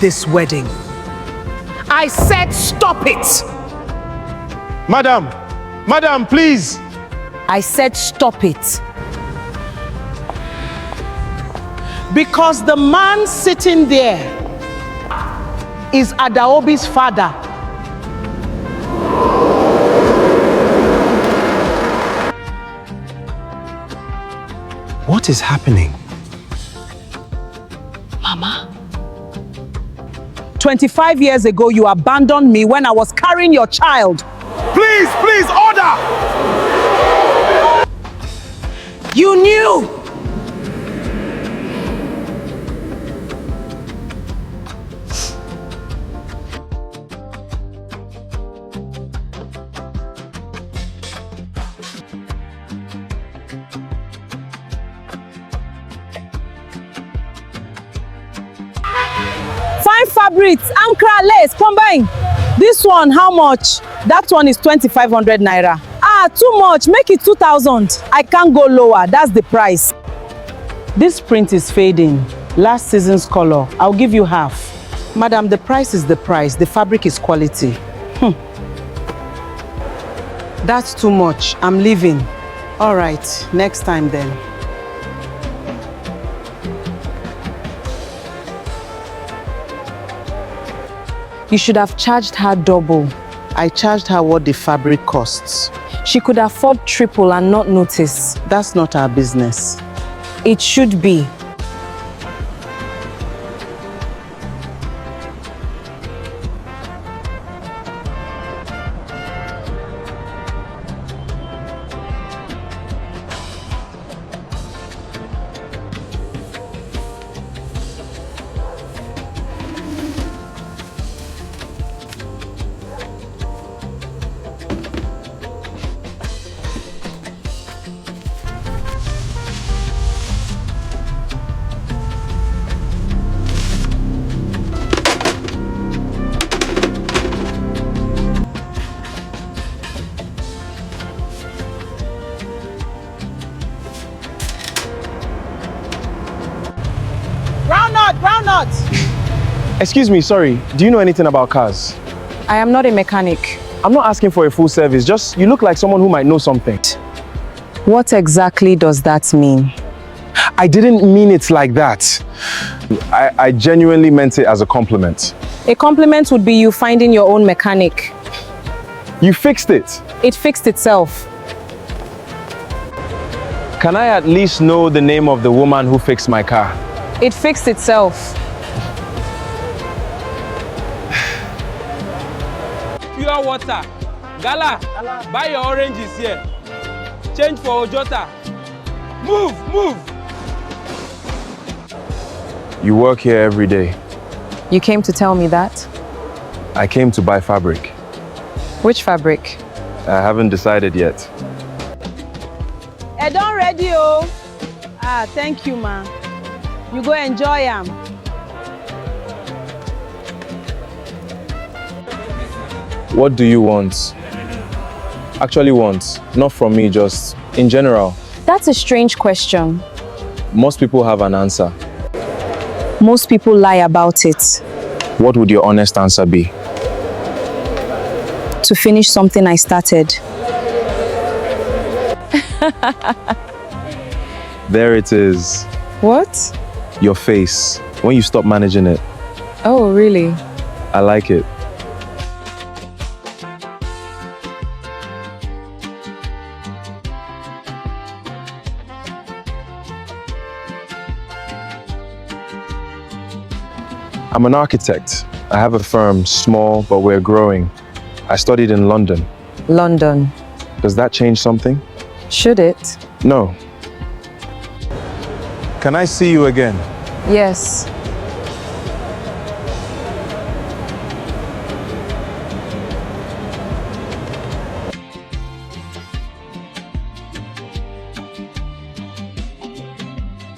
this wedding. I said stop it! Madam, please! I said stop it. Because the man sitting there is Adaobi's father. What is happening? Mama? 25 years ago, you abandoned me when I was carrying your child. Please, order! You knew! Fine fabrics, Ankara lace, combine. This one, how much? That one is 2,500 naira. Ah, too much. Make it 2,000. I can't go lower. That's the price. This print is fading. Last season's color. I'll give you half. Madam, the price is the price. The fabric is quality. That's too much. I'm leaving. All right. Next time then. You should have charged her double. I charged her what the fabric costs. She could afford triple and not notice. That's not our business. It should be. Groundnut! Excuse me, sorry. Do you know anything about cars? I am not a mechanic. I'm not asking for a full service. Just, you look like someone who might know something. What exactly does that mean? I didn't mean it like that. I genuinely meant it as a compliment. A compliment would be you finding your own mechanic. You fixed it. It fixed itself. Can I at least know the name of the woman who fixed my car? It fixed itself. Pure water. Gala, buy your oranges here. Change for Ojota. Move! You work here every day. You came to tell me that? I came to buy fabric. Which fabric? I haven't decided yet. I done ready, oh. Ah, thank you, ma. You go enjoy them. What do you want? Actually want, not from me, just in general. That's a strange question. Most people have an answer. Most people lie about it. What would your honest answer be? To finish something I started. There it is. What? Your face, when you stop managing it. Oh, really? I like it. I'm an architect. I have a firm, small, but we're growing. I studied in London. London. Does that change something? Should it? No. Can I see you again? Yes.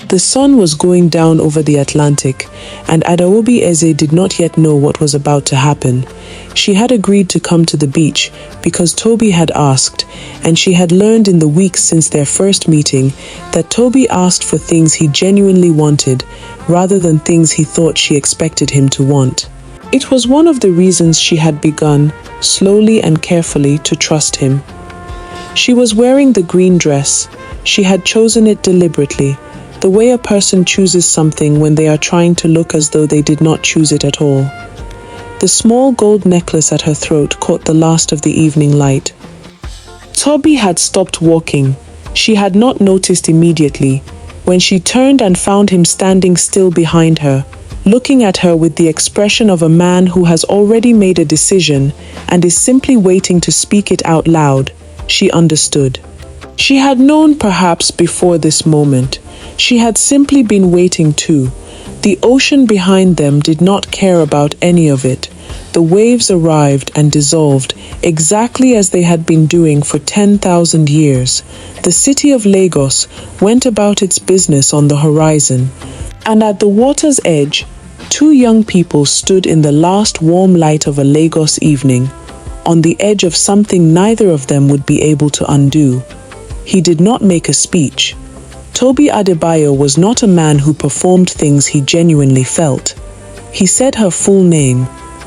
The sun was going down over the Atlantic, and Adaobi Eze did not yet know what was about to happen. She had agreed to come to the beach because Toby had asked, and she had learned in the weeks since their first meeting that Toby asked for things he genuinely wanted rather than things he thought she expected him to want. It was one of the reasons she had begun, slowly and carefully, to trust him. She was wearing the green dress. She had chosen it deliberately, the way a person chooses something when they are trying to look as though they did not choose it at all. The small gold necklace at her throat caught the last of the evening light. Toby had stopped walking. She had not noticed immediately, when she turned and found him standing still behind her, looking at her with the expression of a man who has already made a decision and is simply waiting to speak it out loud. She understood. She had known perhaps before this moment. She had simply been waiting too. The ocean behind them did not care about any of it. The waves arrived and dissolved exactly as they had been doing for 10,000 years. The city of Lagos went about its business on the horizon, and at the water's edge, two young people stood in the last warm light of a Lagos evening, on the edge of something neither of them would be able to undo. He did not make a speech. Toby Adebayo was not a man who performed things he genuinely felt. He said her full name,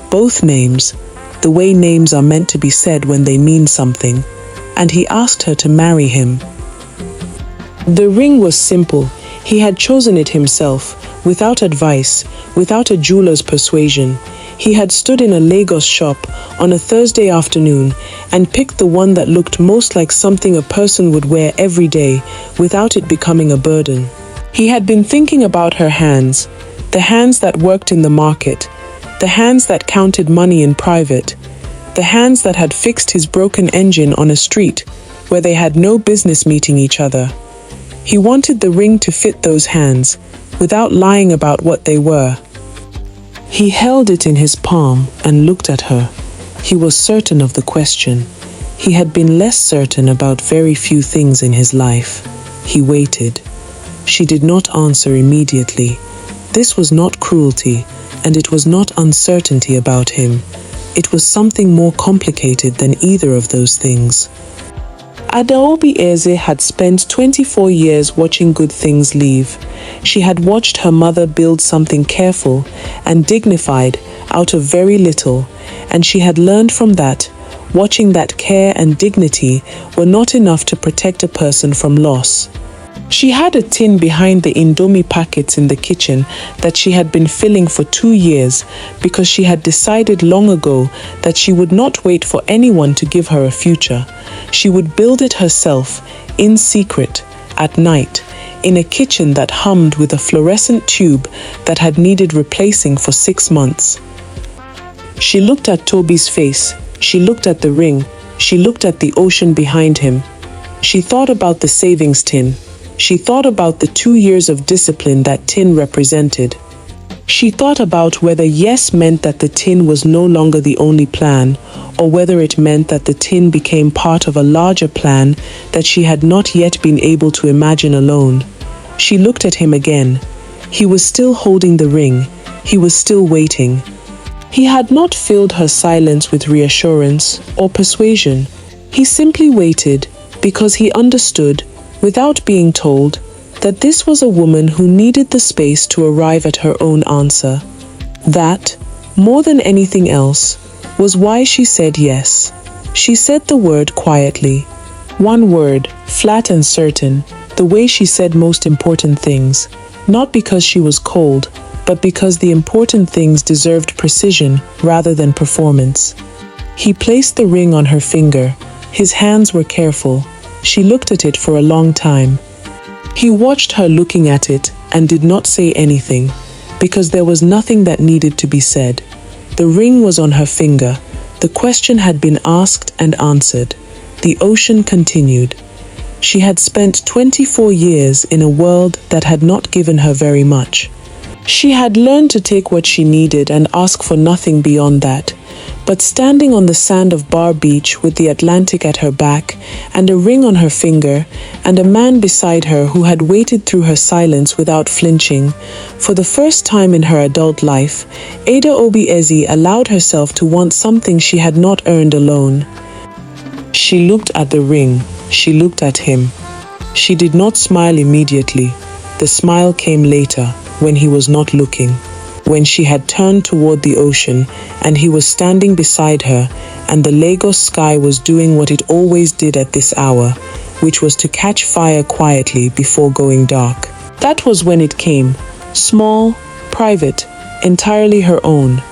both names, the way names are meant to be said when they mean something, and he asked her to marry him. The ring was simple. He had chosen it himself, without advice, without a jeweler's persuasion. He had stood in a Lagos shop on a Thursday afternoon and picked the one that looked most like something a person would wear every day without it becoming a burden. He had been thinking about her hands, the hands that worked in the market, the hands that counted money in private, the hands that had fixed his broken engine on a street where they had no business meeting each other. He wanted the ring to fit those hands, without lying about what they were. He held it in his palm and looked at her. He was certain of the question. He had been less certain about very few things in his life. He waited. She did not answer immediately. This was not cruelty, and it was not uncertainty about him. It was something more complicated than either of those things. Adaobi Eze had spent 24 years watching good things leave. She had watched her mother build something careful and dignified out of very little, and she had learned from that, watching that care and dignity were not enough to protect a person from loss. She had a tin behind the Indomie packets in the kitchen that she had been filling for 2 years because she had decided long ago that she would not wait for anyone to give her a future. She would build it herself, in secret, at night, in a kitchen that hummed with a fluorescent tube that had needed replacing for 6 months. She looked at Toby's face. She looked at the ring. She looked at the ocean behind him. She thought about the savings tin. She thought about the 2 years of discipline that tin represented. She thought about whether yes meant that the tin was no longer the only plan, or whether it meant that the tin became part of a larger plan that she had not yet been able to imagine alone. She looked at him again. He was still holding the ring. He was still waiting. He had not filled her silence with reassurance or persuasion. He simply waited because he understood, without being told, that this was a woman who needed the space to arrive at her own answer. That, more than anything else, was why she said yes. She said the word quietly. One word, flat and certain, the way she said most important things, not because she was cold, but because the important things deserved precision rather than performance. He placed the ring on her finger. His hands were careful. She looked at it for a long time. He watched her looking at it and did not say anything, because there was nothing that needed to be said. The ring was on her finger. The question had been asked and answered. The ocean continued. She had spent 24 years in a world that had not given her very much. She had learned to take what she needed and ask for nothing beyond that. But standing on the sand of Bar Beach with the Atlantic at her back and a ring on her finger and a man beside her who had waited through her silence without flinching, for the first time in her adult life, Ada Obieze allowed herself to want something she had not earned alone. She looked at the ring. She looked at him. She did not smile immediately. The smile came later, when he was not looking, when she had turned toward the ocean and he was standing beside her, and the Lagos sky was doing what it always did at this hour, which was to catch fire quietly before going dark. That was when it came, small, private, entirely her own.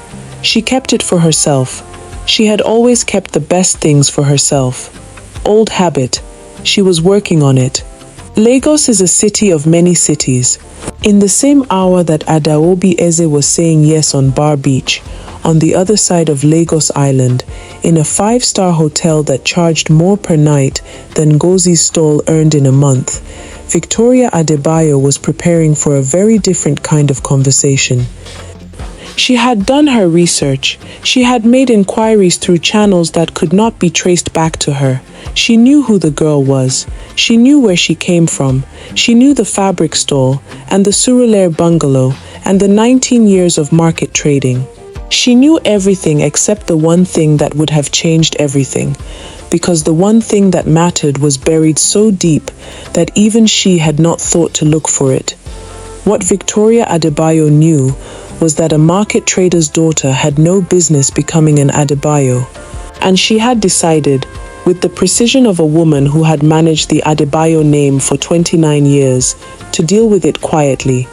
She kept it for herself. She had always kept the best things for herself. Old habit. She was working on it. Lagos is a city of many cities. In the same hour that Ada Obieze was saying yes on Bar Beach, on the other side of Lagos Island, in a 5-star hotel that charged more per night than Ngozi's stall earned in a month, Victoria Adebayo was preparing for a very different kind of conversation. She had done her research. She had made inquiries through channels that could not be traced back to her. She knew who the girl was. She knew where she came from. She knew the fabric stall and the Surulere bungalow and the 19 years of market trading. She knew everything except the one thing that would have changed everything, because the one thing that mattered was buried so deep that even she had not thought to look for it. What Victoria Adebayo knew was that a market trader's daughter had no business becoming an Adebayo, and she had decided, with the precision of a woman who had managed the Adebayo name for 29 years, to deal with it quietly,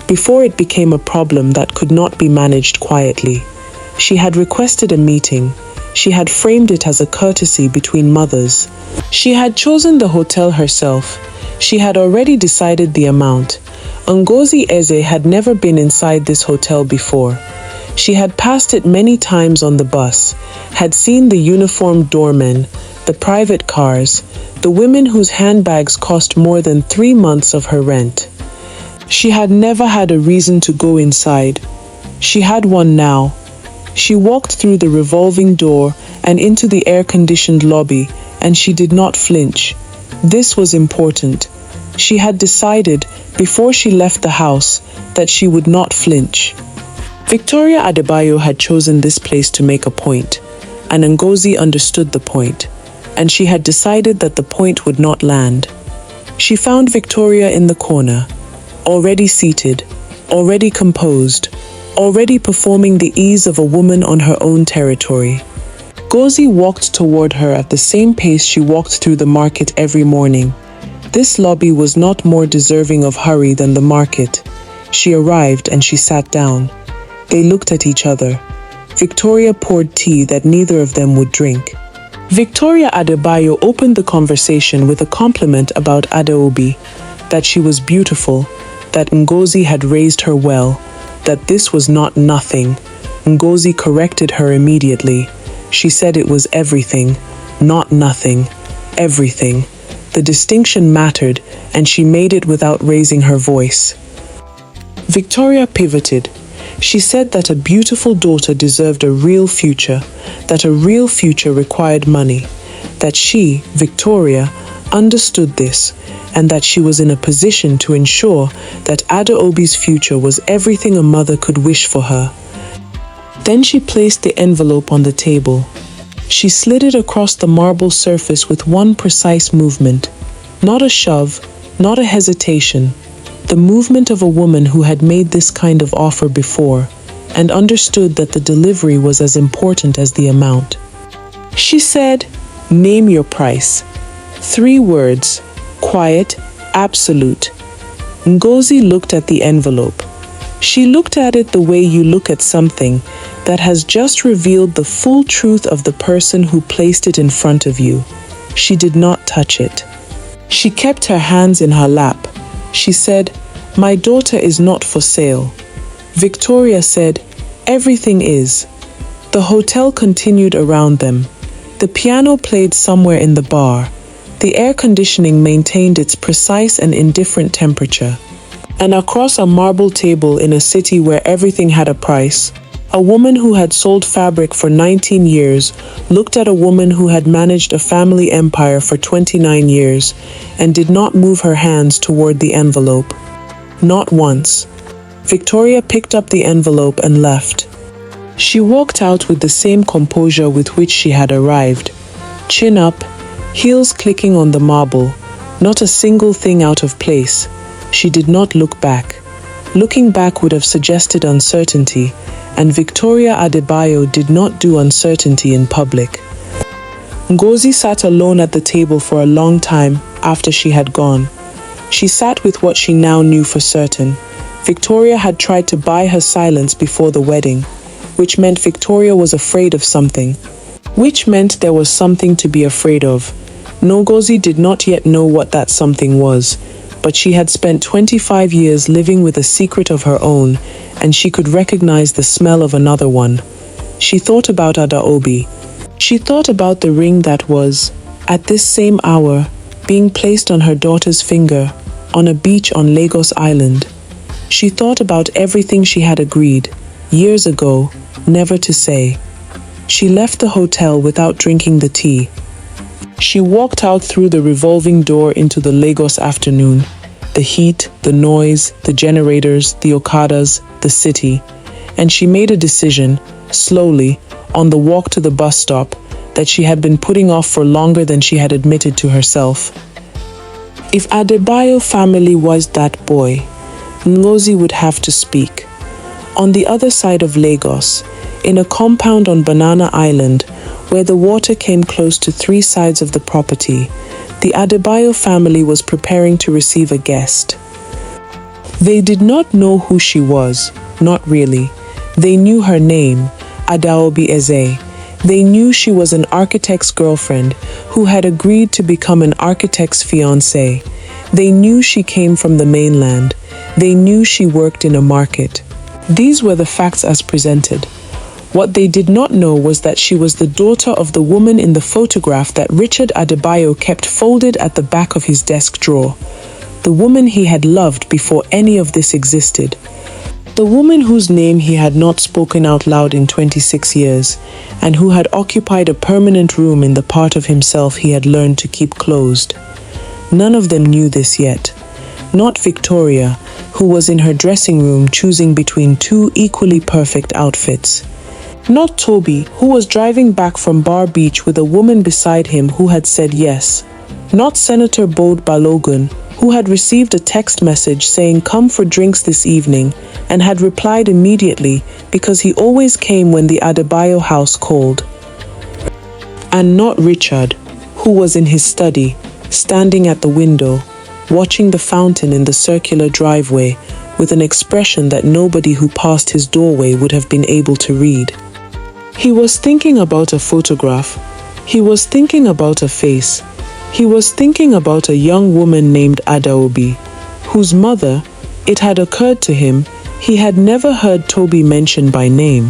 before it became a problem that could not be managed quietly. She had requested a meeting. She had framed it as a courtesy between mothers. She had chosen the hotel herself. She had already decided the amount. Ngozi Eze had never been inside this hotel before. She had passed it many times on the bus, had seen the uniformed doormen, the private cars, the women whose handbags cost more than 3 months of her rent. She had never had a reason to go inside. She had one now. She walked through the revolving door and into the air-conditioned lobby, and she did not flinch. This was important. She had decided, before she left the house, that she would not flinch. Victoria Adebayo had chosen this place to make a point, and Ngozi understood the point, and she had decided that the point would not land. She found Victoria in the corner, already seated, already composed, already performing the ease of a woman on her own territory. Ngozi walked toward her at the same pace she walked through the market every morning. This lobby was not more deserving of hurry than the market. She arrived and she sat down. They looked at each other. Victoria poured tea that neither of them would drink. Victoria Adebayo opened the conversation with a compliment about Adeobi, that she was beautiful, that Ngozi had raised her well, that this was not nothing. Ngozi corrected her immediately. She said it was everything, not nothing, everything. The distinction mattered, and she made it without raising her voice. Victoria pivoted. She said that a beautiful daughter deserved a real future, that a real future required money, that she, Victoria, understood this, and that she was in a position to ensure that Adeobi's future was everything a mother could wish for her. Then she placed the envelope on the table. She slid it across the marble surface with one precise movement. Not a shove, not a hesitation. The movement of a woman who had made this kind of offer before, and understood that the delivery was as important as the amount. She said, "Name your price." 3 words, quiet, absolute. Ngozi looked at the envelope. She looked at it the way you look at something that has just revealed the full truth of the person who placed it in front of you. She did not touch it. She kept her hands in her lap. She said, "My daughter is not for sale." Victoria said, "Everything is." The hotel continued around them. The piano played somewhere in the bar. The air conditioning maintained its precise and indifferent temperature. And across a marble table in a city where everything had a price, A woman who had sold fabric for 19 years looked at a woman who had managed a family empire for 29 years and did not move her hands toward the envelope. Not once. Victoria picked up the envelope and left. She walked out with the same composure with which she had arrived. Chin up, heels clicking on the marble, not a single thing out of place. She did not look back. Looking back would have suggested uncertainty, and Victoria Adebayo did not do uncertainty in public. Ngozi sat alone at the table for a long time after she had gone. She sat with what she now knew for certain. Victoria had tried to buy her silence before the wedding, which meant Victoria was afraid of something, which meant there was something to be afraid of. Ngozi did not yet know what that something was, but she had spent 25 years living with a secret of her own, and she could recognize the smell of another one. She thought about Adaobi. She thought about the ring that was, at this same hour, being placed on her daughter's finger on a beach on Lagos Island. She thought about everything she had agreed, years ago, never to say. She left the hotel without drinking the tea. She walked out through the revolving door into the Lagos afternoon. The heat, the noise, the generators, the okadas, the city. And she made a decision, slowly, on the walk to the bus stop, that she had been putting off for longer than she had admitted to herself. If Adebayo family was that boy, Ngozi would have to speak. On the other side of Lagos, in a compound on Banana Island, where the water came close to 3 sides of the property, the Adebayo family was preparing to receive a guest. They did not know who she was, not really. They knew her name, Adaobi Eze. They knew she was an architect's girlfriend who had agreed to become an architect's fiancé. They knew she came from the mainland. They knew she worked in a market. These were the facts as presented. What they did not know was that she was the daughter of the woman in the photograph that Richard Adebayo kept folded at the back of his desk drawer. The woman he had loved before any of this existed. The woman whose name he had not spoken out loud in 26 years, and who had occupied a permanent room in the part of himself he had learned to keep closed. None of them knew this yet. Not Victoria, who was in her dressing room choosing between 2 equally perfect outfits. Not Toby, who was driving back from Bar Beach with a woman beside him who had said yes. Not Senator Bode Balogun, who had received a text message saying come for drinks this evening and had replied immediately because he always came when the Adebayo house called. And not Richard, who was in his study, standing at the window, watching the fountain in the circular driveway with an expression that nobody who passed his doorway would have been able to read. He was thinking about a photograph. He was thinking about a face. He was thinking about a young woman named Adaobi, whose mother, it had occurred to him, he had never heard Toby mention by name.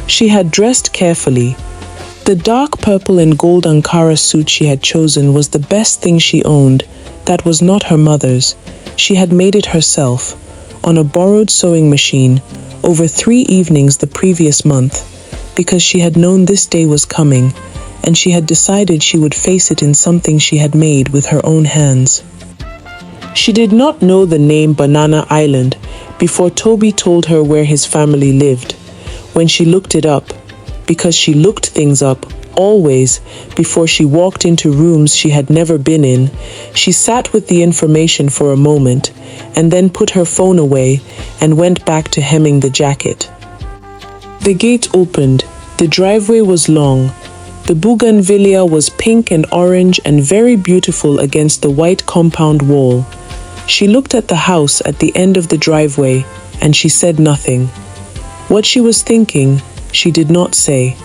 She had dressed carefully. The dark purple and gold Ankara suit she had chosen was the best thing she owned. That was not her mother's. She had made it herself, on a borrowed sewing machine, over 3 evenings the previous month, because she had known this day was coming, and she had decided she would face it in something she had made with her own hands. She did not know the name Banana Island before Toby told her where his family lived. When she looked it up, because she looked things up, always, before she walked into rooms she had never been in, she sat with the information for a moment, and then put her phone away and went back to hemming the jacket. The gate opened. The driveway was long. The bougainvillea was pink and orange and very beautiful against the white compound wall. She looked at the house at the end of the driveway, and she said nothing. What she was thinking, she did not say.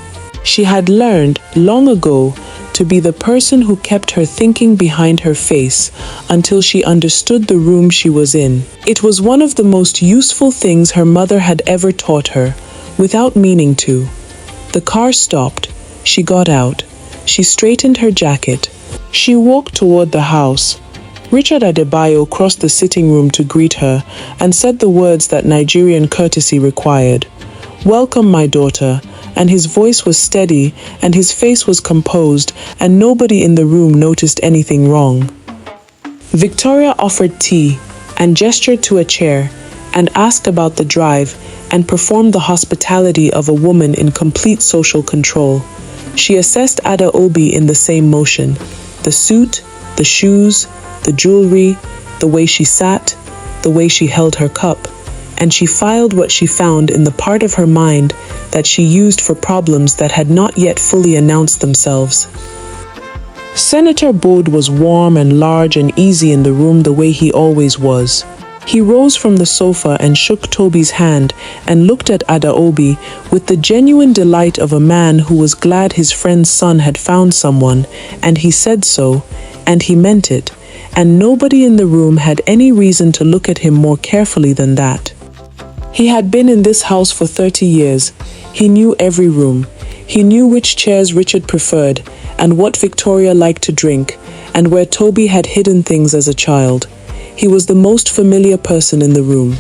She had learned, long ago, to be the person who kept her thinking behind her face until she understood the room she was in. It was one of the most useful things her mother had ever taught her, without meaning to. The car stopped. She got out. She straightened her jacket. She walked toward the house. Richard Adebayo crossed the sitting room to greet her and said the words that Nigerian courtesy required. "Welcome, my daughter," and his voice was steady and his face was composed, and nobody in the room noticed anything wrong. Victoria offered tea and gestured to a chair and asked about the drive and performed the hospitality of a woman in complete social control. She assessed Ada Obi in the same motion: the suit, the shoes, the jewelry, the way she sat, the way she held her cup, and she filed what she found in the part of her mind that she used for problems that had not yet fully announced themselves. Senator Bode was warm and large and easy in the room the way he always was. He rose from the sofa and shook Toby's hand and looked at Ada Obi with the genuine delight of a man who was glad his friend's son had found someone, and he said so, and he meant it, and nobody in the room had any reason to look at him more carefully than that. He had been in this house for 30 years. He knew every room. He knew which chairs Richard preferred, and what Victoria liked to drink, and where Toby had hidden things as a child. He was the most familiar person in the room.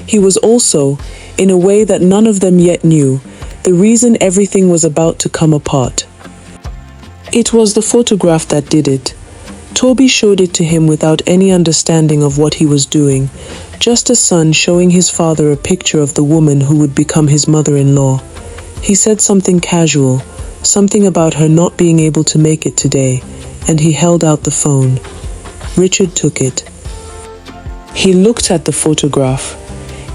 He was also, in a way that none of them yet knew, the reason everything was about to come apart. It was the photograph that did it. Toby showed it to him without any understanding of what he was doing, just a son showing his father a picture of the woman who would become his mother-in-law. He said something casual, something about her not being able to make it today, and he held out the phone. Richard took it. He looked at the photograph.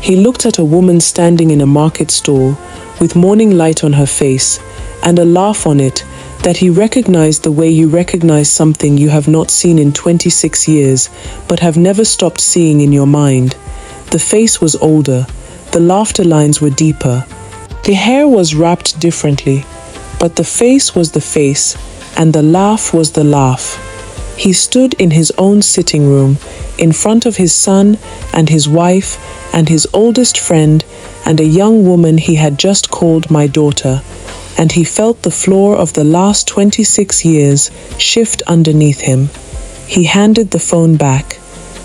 He looked at a woman standing in a market stall with morning light on her face and a laugh on it that he recognized the way you recognize something you have not seen in 26 years but have never stopped seeing in your mind. The face was older. The laughter lines were deeper. The hair was wrapped differently, but the face was the face and the laugh was the laugh. He stood in his own sitting room, in front of his son and his wife and his oldest friend and a young woman he had just called my daughter, and he felt the floor of the last 26 years shift underneath him. He handed the phone back.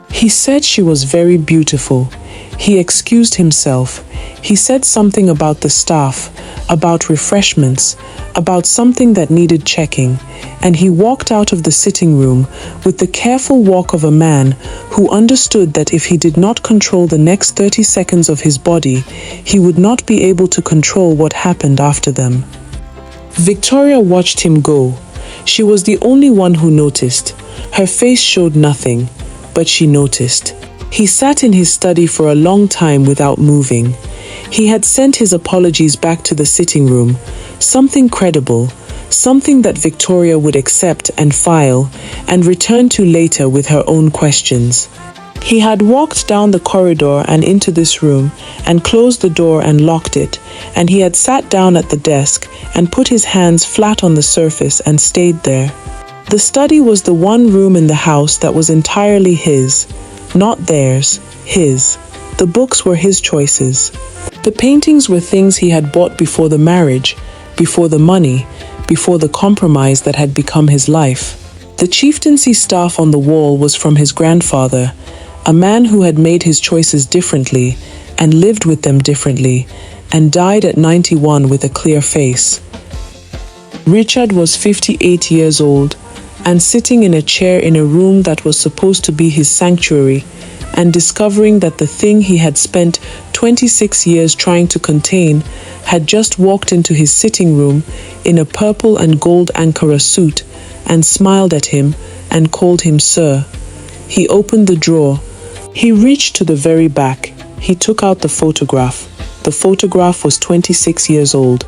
He said she was very beautiful. He excused himself. He said something about the staff, about refreshments, about something that needed checking, and he walked out of the sitting room with the careful walk of a man who understood that if he did not control the next 30 seconds of his body, he would not be able to control what happened after them. Victoria watched him go. She was the only one who noticed. Her face showed nothing, but she noticed. He sat in his study for a long time without moving. He had sent his apologies back to the sitting room, something credible, something that Victoria would accept and file and return to later with her own questions. He had walked down the corridor and into this room and closed the door and locked it, and he had sat down at the desk and put his hands flat on the surface and stayed there. The study was the one room in the house that was entirely his, not theirs, his. The books were his choices. The paintings were things he had bought before the marriage, before the money, before the compromise that had become his life. The chieftaincy staff on the wall was from his grandfather, a man who had made his choices differently and lived with them differently and died at 91 with a clear face. Richard was 58 years old and sitting in a chair in a room that was supposed to be his sanctuary, and discovering that the thing he had spent 26 years trying to contain had just walked into his sitting room in a purple and gold Ankara suit and smiled at him and called him sir. He opened the drawer. He reached to the very back. He took out the photograph. The photograph was 26 years old.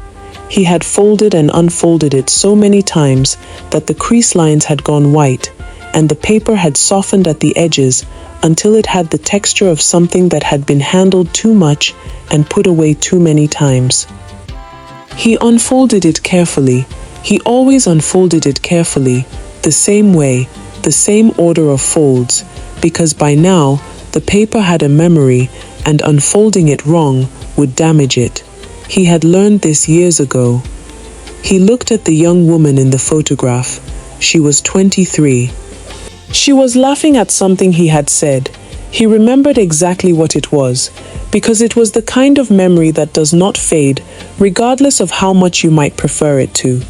He had folded and unfolded it so many times that the crease lines had gone white, and the paper had softened at the edges until it had the texture of something that had been handled too much and put away too many times. He unfolded it carefully. He always unfolded it carefully, the same way, the same order of folds, because by now the paper had a memory and unfolding it wrong would damage it. He had learned this years ago. He looked at the young woman in the photograph. She was 23. She was laughing at something he had said. He remembered exactly what it was, because it was the kind of memory that does not fade, regardless of how much you might prefer it to.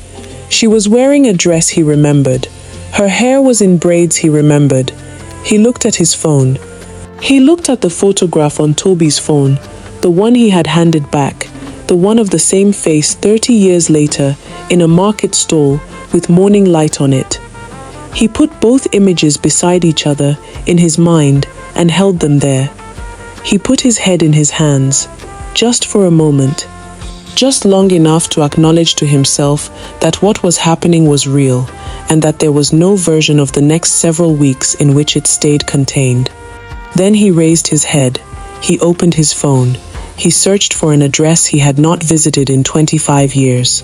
She was wearing a dress he remembered. Her hair was in braids he remembered. He looked at his phone. He looked at the photograph on Toby's phone, the one he had handed back, the one of the same face 30 years later in a market stall with morning light on it. He put both images beside each other in his mind and held them there. He put his head in his hands, just for a moment, just long enough to acknowledge to himself that what was happening was real and that there was no version of the next several weeks in which it stayed contained. Then he raised his head. He opened his phone. He searched for an address he had not visited in 25 years.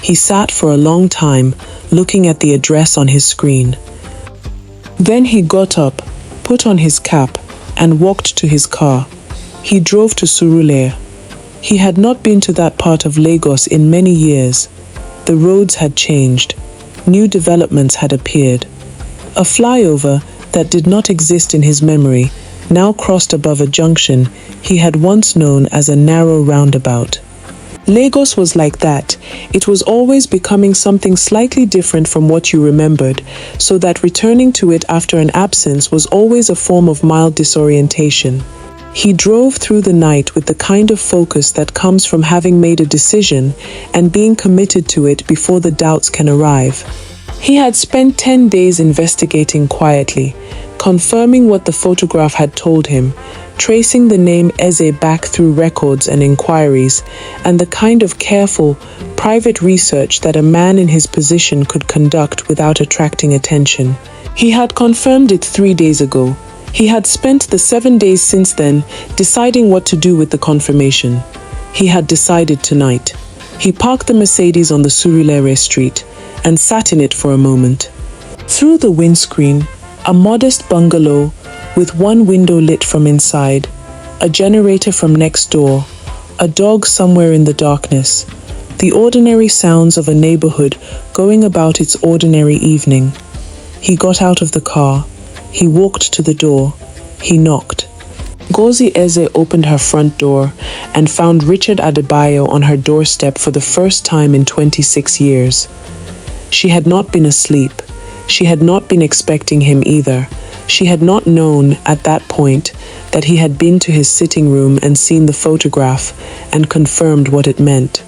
He sat for a long time, looking at the address on his screen. Then he got up, put on his cap, and walked to his car. He drove to Surulere. He had not been to that part of Lagos in many years. The roads had changed. New developments had appeared. A flyover that did not exist in his memory now crossed above a junction he had once known as a narrow roundabout. Lagos was like that. It was always becoming something slightly different from what you remembered, so that returning to it after an absence was always a form of mild disorientation. He drove through the night with the kind of focus that comes from having made a decision and being committed to it before the doubts can arrive. He had spent 10 days investigating quietly, confirming what the photograph had told him, tracing the name Eze back through records and inquiries, and the kind of careful, private research that a man in his position could conduct without attracting attention. He had confirmed it 3 days ago. He had spent the 7 days since then deciding what to do with the confirmation. He had decided tonight. He parked the Mercedes on the Surulere street and sat in it for a moment. Through the windscreen, a modest bungalow with one window lit from inside, a generator from next door, a dog somewhere in the darkness, the ordinary sounds of a neighborhood going about its ordinary evening. He got out of the car. He walked to the door. He knocked. Ngozi Eze opened her front door and found Richard Adebayo on her doorstep for the first time in 26 years. She had not been asleep. She had not been expecting him either. She had not known at that point that he had been to his sitting room and seen the photograph and confirmed what it meant.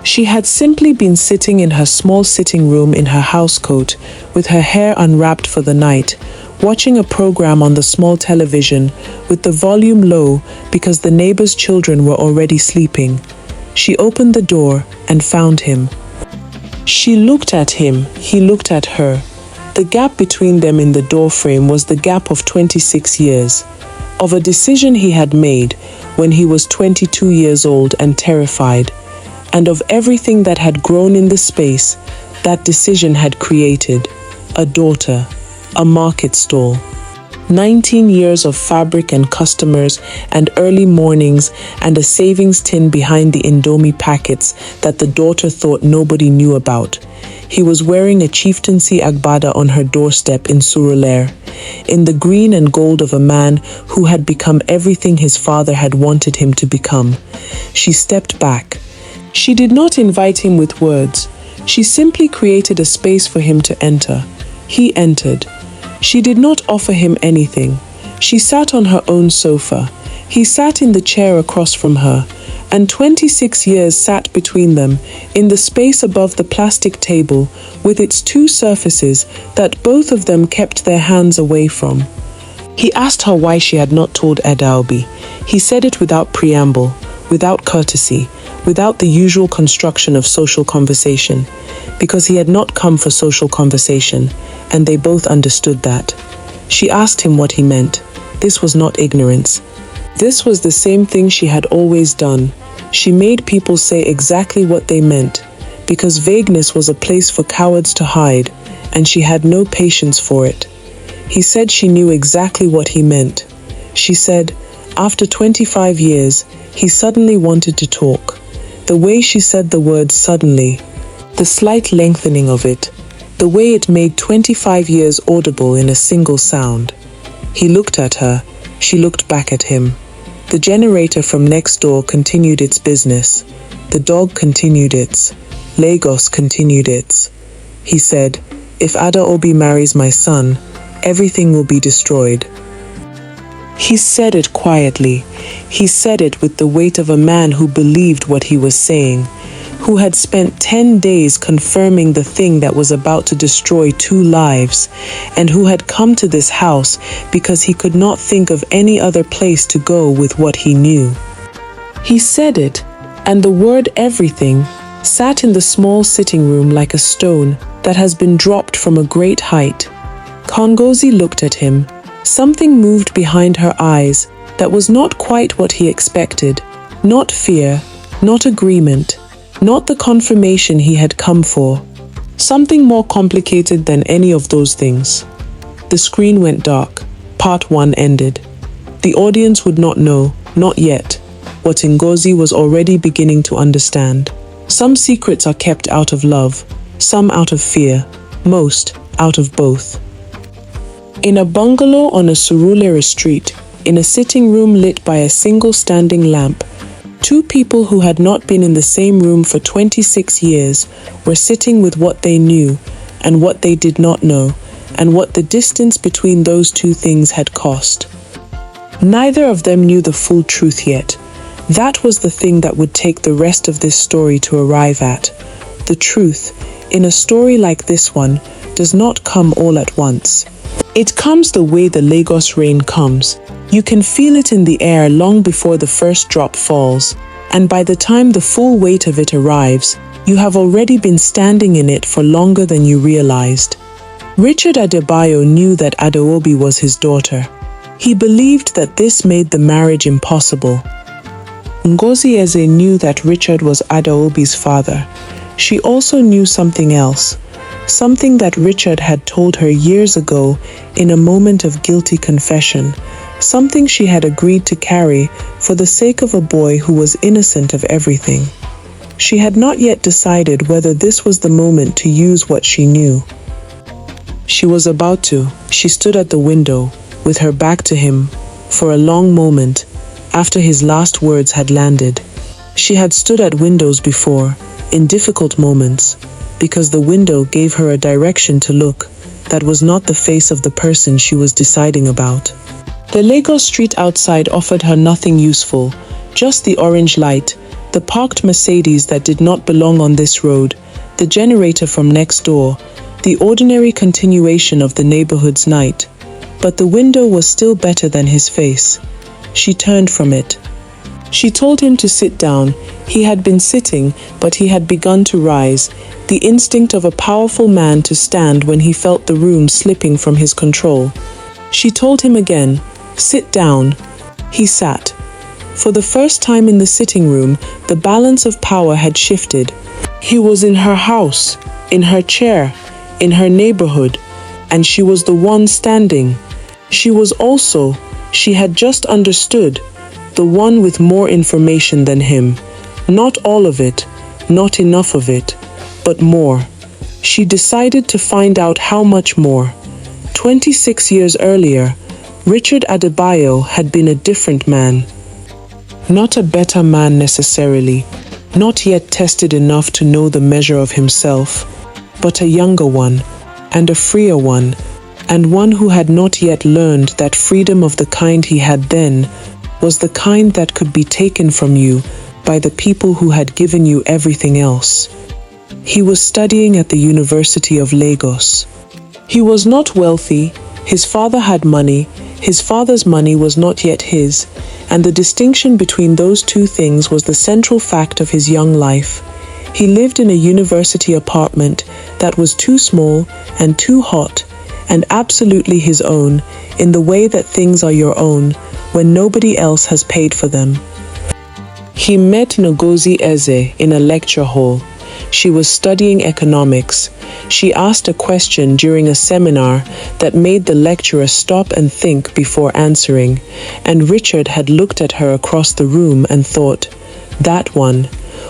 She had simply been sitting in her small sitting room in her housecoat with her hair unwrapped for the night, watching a program on the small television with the volume low because the neighbor's children were already sleeping. She opened the door and found him. She looked at him. He looked at her. The gap between them in the doorframe was the gap of 26 years, of a decision he had made when he was 22 years old and terrified, and of everything that had grown in the space that decision had created: a daughter, a market stall, 19 years of fabric and customers and early mornings and a savings tin behind the Indomie packets that the daughter thought nobody knew about. He was wearing a chieftaincy agbada on her doorstep in Surulere, in the green and gold of a man who had become everything his father had wanted him to become. She stepped back. She did not invite him with words. She simply created a space for him to enter. He entered. She did not offer him anything. She sat on her own sofa. He sat in the chair across from her, and 26 years sat between them in the space above the plastic table with its two surfaces that both of them kept their hands away from. He asked her why she had not told Adaobi. He said it without preamble, without courtesy, without the usual construction of social conversation, because he had not come for social conversation, and they both understood that. She asked him what he meant. This was not ignorance. This was the same thing she had always done. She made people say exactly what they meant, because vagueness was a place for cowards to hide, and she had no patience for it. He said she knew exactly what he meant. She said, after 25 years, he suddenly wanted to talk. The way she said the word suddenly, the slight lengthening of it, the way it made 25 years audible in a single sound. He looked at her. She looked back at him. The generator from next door continued its business. The dog continued its. Lagos continued its. He said, "If Adaobi marries my son, everything will be destroyed." He said it quietly. He said it with the weight of a man who believed what he was saying, who had spent 10 days confirming the thing that was about to destroy 2 lives, and who had come to this house because he could not think of any other place to go with what he knew. He said it, and the word everything sat in the small sitting room like a stone that has been dropped from a great height. Kongozi looked at him. Something moved behind her eyes that was not quite what he expected. Not fear, not agreement, not the confirmation he had come for. Something more complicated than any of those things. The screen went dark. Part 1 ended. The audience would not know, not yet, what Ngozi was already beginning to understand. Some secrets are kept out of love, some out of fear, most out of both. In a bungalow on a Surulere street, in a sitting room lit by a single standing lamp, 2 people who had not been in the same room for 26 years were sitting with what they knew and what they did not know, and what the distance between those 2 things had cost. Neither of them knew the full truth yet. That was the thing that would take the rest of this story to arrive at. The truth, in a story like this one, does not come all at once. It comes the way the Lagos rain comes. You can feel it in the air long before the first drop falls, and by the time the full weight of it arrives, you have already been standing in it for longer than you realized. Richard Adebayo knew that Adaobi was his daughter. He believed that this made the marriage impossible. Ngozi Eze knew that Richard was Adaobi's father. She also knew something else. Something that Richard had told her years ago in a moment of guilty confession. Something she had agreed to carry for the sake of a boy who was innocent of everything. She had not yet decided whether this was the moment to use what she knew. She was about to. She stood at the window, with her back to him, for a long moment, after his last words had landed. She had stood at windows before, in difficult moments, because the window gave her a direction to look that was not the face of the person she was deciding about. The Lagos street outside offered her nothing useful, just the orange light, the parked Mercedes that did not belong on this road, the generator from next door, the ordinary continuation of the neighborhood's night. But the window was still better than his face. She turned from it. She told him to sit down. He had been sitting, but he had begun to rise, the instinct of a powerful man to stand when he felt the room slipping from his control. She told him again, "Sit down." He sat. For the first time in the sitting room, the balance of power had shifted. He was in her house, in her chair, in her neighborhood, and she was the one standing. She was also, she had just understood, the one with more information than him. Not all of it, not enough of it, but more. She decided to find out how much more. 26 years earlier, Richard Adebayo had been a different man. Not a better man necessarily, not yet tested enough to know the measure of himself, but a younger one, and a freer one, and one who had not yet learned that freedom of the kind he had then was the kind that could be taken from you by the people who had given you everything else. He was studying at the University of Lagos. He was not wealthy. His father had money. His father's money was not yet his, and the distinction between those 2 things was the central fact of his young life. He lived in a university apartment that was too small and too hot, and absolutely his own, in the way that things are your own when nobody else has paid for them. He met Ngozi Eze in a lecture hall. She was studying economics. She asked a question during a seminar that made the lecturer stop and think before answering, and Richard had looked at her across the room and thought, that one,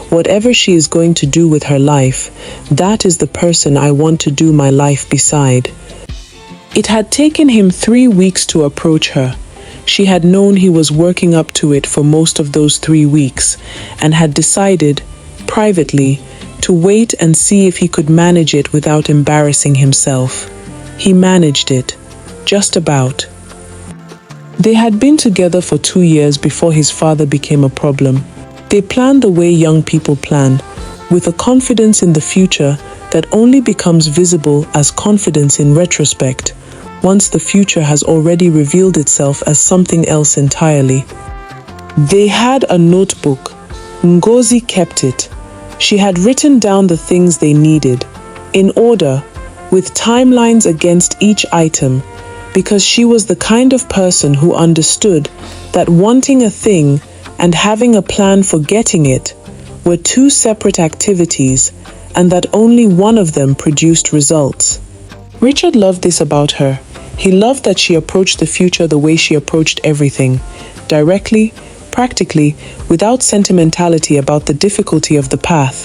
whatever she is going to do with her life, that is the person I want to do my life beside. It had taken him 3 weeks to approach her. She had known he was working up to it for most of those 3 weeks and had decided, privately, to wait and see if he could manage it without embarrassing himself. He managed it, just about. They had been together for 2 years before his father became a problem. They planned the way young people plan, with a confidence in the future that only becomes visible as confidence in retrospect, once the future has already revealed itself as something else entirely. They had a notebook. Ngozi kept it. She had written down the things they needed, in order, with timelines against each item, because she was the kind of person who understood that wanting a thing and having a plan for getting it were 2 separate activities, and that only one of them produced results. Richard loved this about her. He loved that she approached the future the way she approached everything, directly, practically, without sentimentality about the difficulty of the path.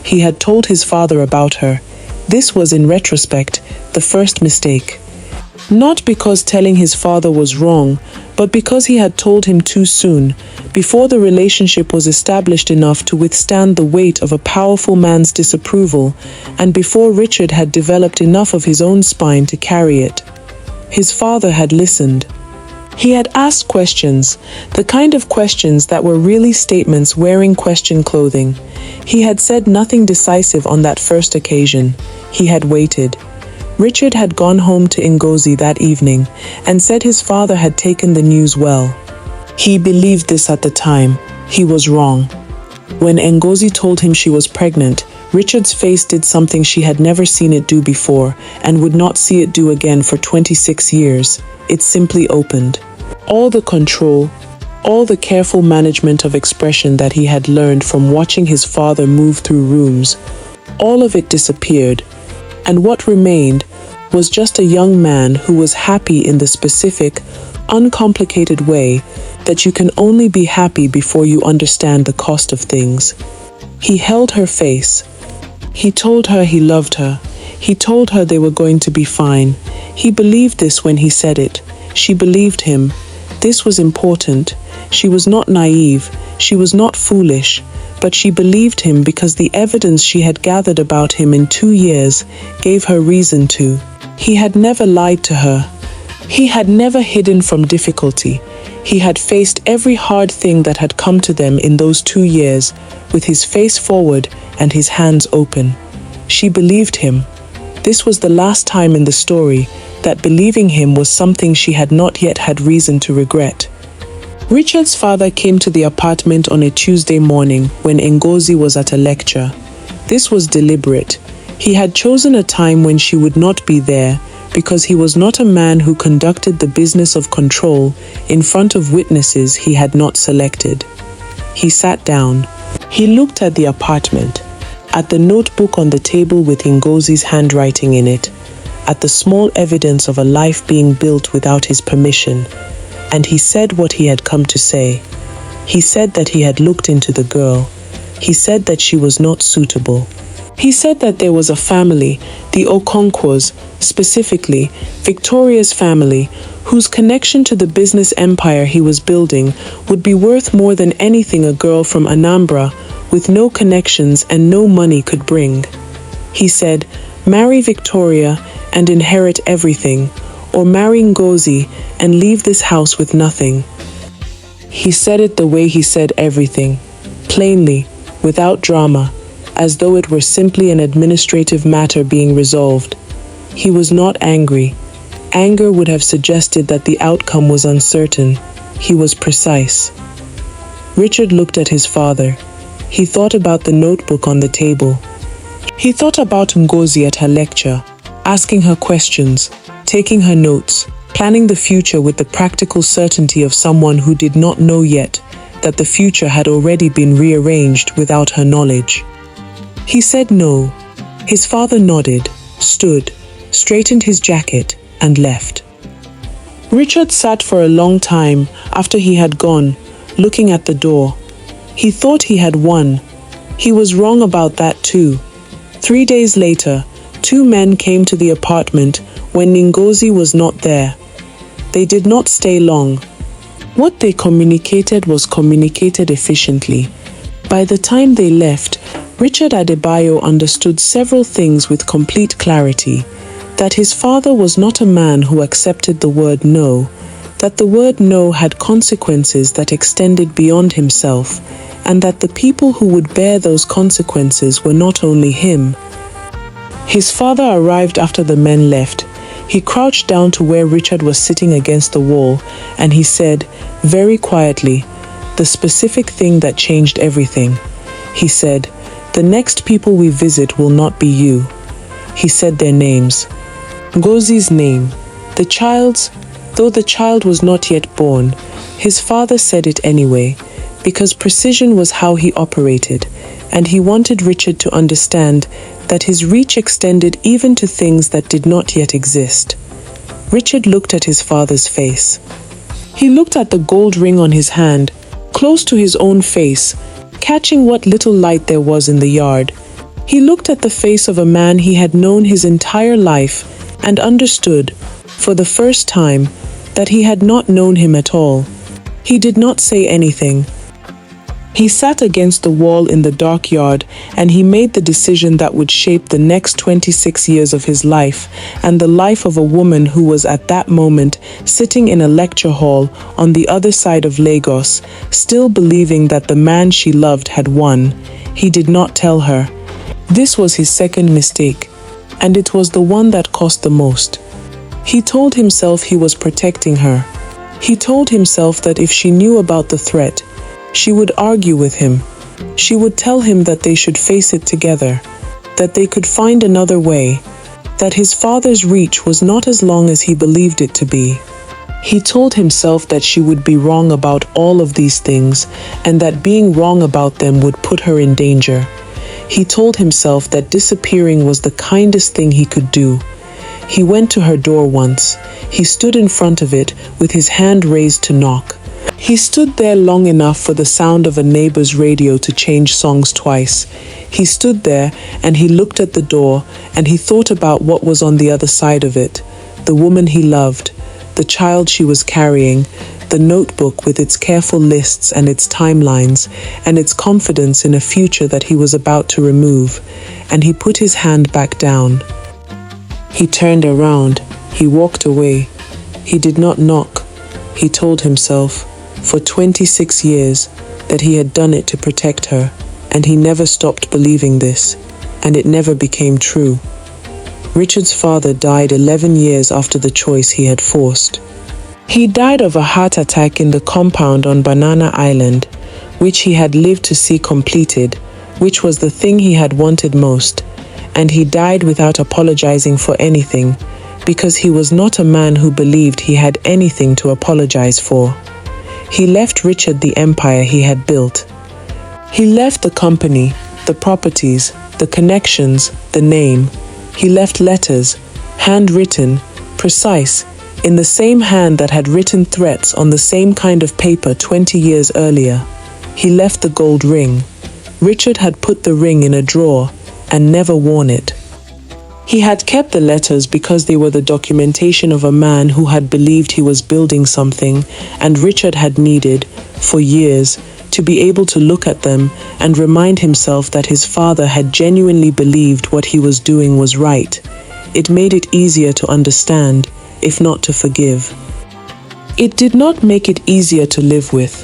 He had told his father about her. This was, in retrospect, the first mistake. Not because telling his father was wrong, but because he had told him too soon, before the relationship was established enough to withstand the weight of a powerful man's disapproval, and before Richard had developed enough of his own spine to carry it. His father had listened. He had asked questions, the kind of questions that were really statements wearing question clothing. He had said nothing decisive on that first occasion. He had waited. Richard had gone home to Ngozi that evening and said his father had taken the news well. He believed this at the time. He was wrong. When Ngozi told him she was pregnant, Richard's face did something she had never seen it do before and would not see it do again for 26 years. It simply opened. All the control, all the careful management of expression that he had learned from watching his father move through rooms, all of it disappeared, and what remained was just a young man who was happy in the specific, uncomplicated way that you can only be happy before you understand the cost of things. He held her face. He told her he loved her. He told her they were going to be fine. He believed this when he said it. She believed him. This was important. She was not naive. She was not foolish. But she believed him because the evidence she had gathered about him in 2 years gave her reason to. He had never lied to her. He had never hidden from difficulty. He had faced every hard thing that had come to them in those 2 years, with his face forward and his hands open. She believed him. This was the last time in the story that believing him was something she had not yet had reason to regret. Richard's father came to the apartment on a Tuesday morning when Ngozi was at a lecture. This was deliberate. He had chosen a time when she would not be there because he was not a man who conducted the business of control in front of witnesses he had not selected. He sat down. He looked at the apartment, at the notebook on the table with Ngozi's handwriting in it, at the small evidence of a life being built without his permission, and he said what he had come to say. He said that he had looked into the girl. He said that she was not suitable. He said that there was a family, the Okonkwo's, specifically Victoria's family, whose connection to the business empire he was building would be worth more than anything a girl from Anambra with no connections and no money could bring. He said, marry Victoria and inherit everything, or marry Ngozi and leave this house with nothing. He said it the way he said everything, plainly, without drama, as though it were simply an administrative matter being resolved. He was not angry. Anger would have suggested that the outcome was uncertain. He was precise. Richard looked at his father. He thought about the notebook on the table. He thought about Ngozi at her lecture, asking her questions, taking her notes, planning the future with the practical certainty of someone who did not know yet that the future had already been rearranged without her knowledge. He said no. His father nodded, stood, straightened his jacket, and left. Richard sat for a long time after he had gone, looking at the door. He thought he had won. He was wrong about that too. 3 days later, 2 men came to the apartment when Ngozi was not there. They did not stay long. What they communicated was communicated efficiently. By the time they left, Richard Adebayo understood several things with complete clarity. That his father was not a man who accepted the word no, that the word no had consequences that extended beyond himself, and that the people who would bear those consequences were not only him. His father arrived after the men left. He crouched down to where Richard was sitting against the wall, and he said, very quietly, the specific thing that changed everything. He said, "The next people we visit will not be you." He said their names. Ngozi's name, the child's, though the child was not yet born, his father said it anyway, because precision was how he operated, and he wanted Richard to understand that his reach extended even to things that did not yet exist. Richard looked at his father's face. He looked at the gold ring on his hand, close to his own face, catching what little light there was in the yard. He looked at the face of a man he had known his entire life and understood, for the first time, that he had not known him at all. He did not say anything. He sat against the wall in the dark yard, and he made the decision that would shape the next 26 years of his life and the life of a woman who was at that moment sitting in a lecture hall on the other side of Lagos, still believing that the man she loved had won. He did not tell her. This was his second mistake, and it was the one that cost the most. He told himself he was protecting her. He told himself that if she knew about the threat, she would argue with him. She would tell him that they should face it together, that they could find another way, that his father's reach was not as long as he believed it to be. He told himself that she would be wrong about all of these things, and that being wrong about them would put her in danger. He told himself that disappearing was the kindest thing he could do. He went to her door once. He stood in front of it with his hand raised to knock. He stood there long enough for the sound of a neighbor's radio to change songs twice. He stood there and he looked at the door and he thought about what was on the other side of it. The woman he loved, the child she was carrying, the notebook with its careful lists and its timelines, and its confidence in a future that he was about to remove. And he put his hand back down. He turned around. He walked away. He did not knock. He told himself, for 26 years, that he had done it to protect her, and he never stopped believing this, and it never became true. Richard's father died 11 years after the choice he had forced. He died of a heart attack in the compound on Banana Island, which he had lived to see completed, which was the thing he had wanted most, and he died without apologizing for anything, because he was not a man who believed he had anything to apologize for. He left Richard the empire he had built. He left the company, the properties, the connections, the name. He left letters, handwritten, precise, in the same hand that had written threats on the same kind of paper 20 years earlier. He left the gold ring. Richard had put the ring in a drawer and never worn it. He had kept the letters because they were the documentation of a man who had believed he was building something, and Richard had needed, for years, to be able to look at them and remind himself that his father had genuinely believed what he was doing was right. It made it easier to understand, if not to forgive. It did not make it easier to live with.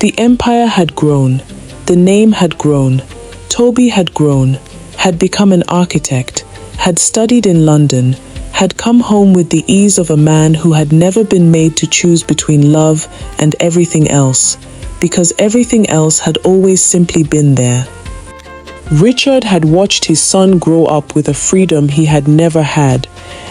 The empire had grown. The name had grown. Toby had grown, had become an architect, had studied in London, had come home with the ease of a man who had never been made to choose between love and everything else, because everything else had always simply been there. Richard had watched his son grow up with a freedom he had never had,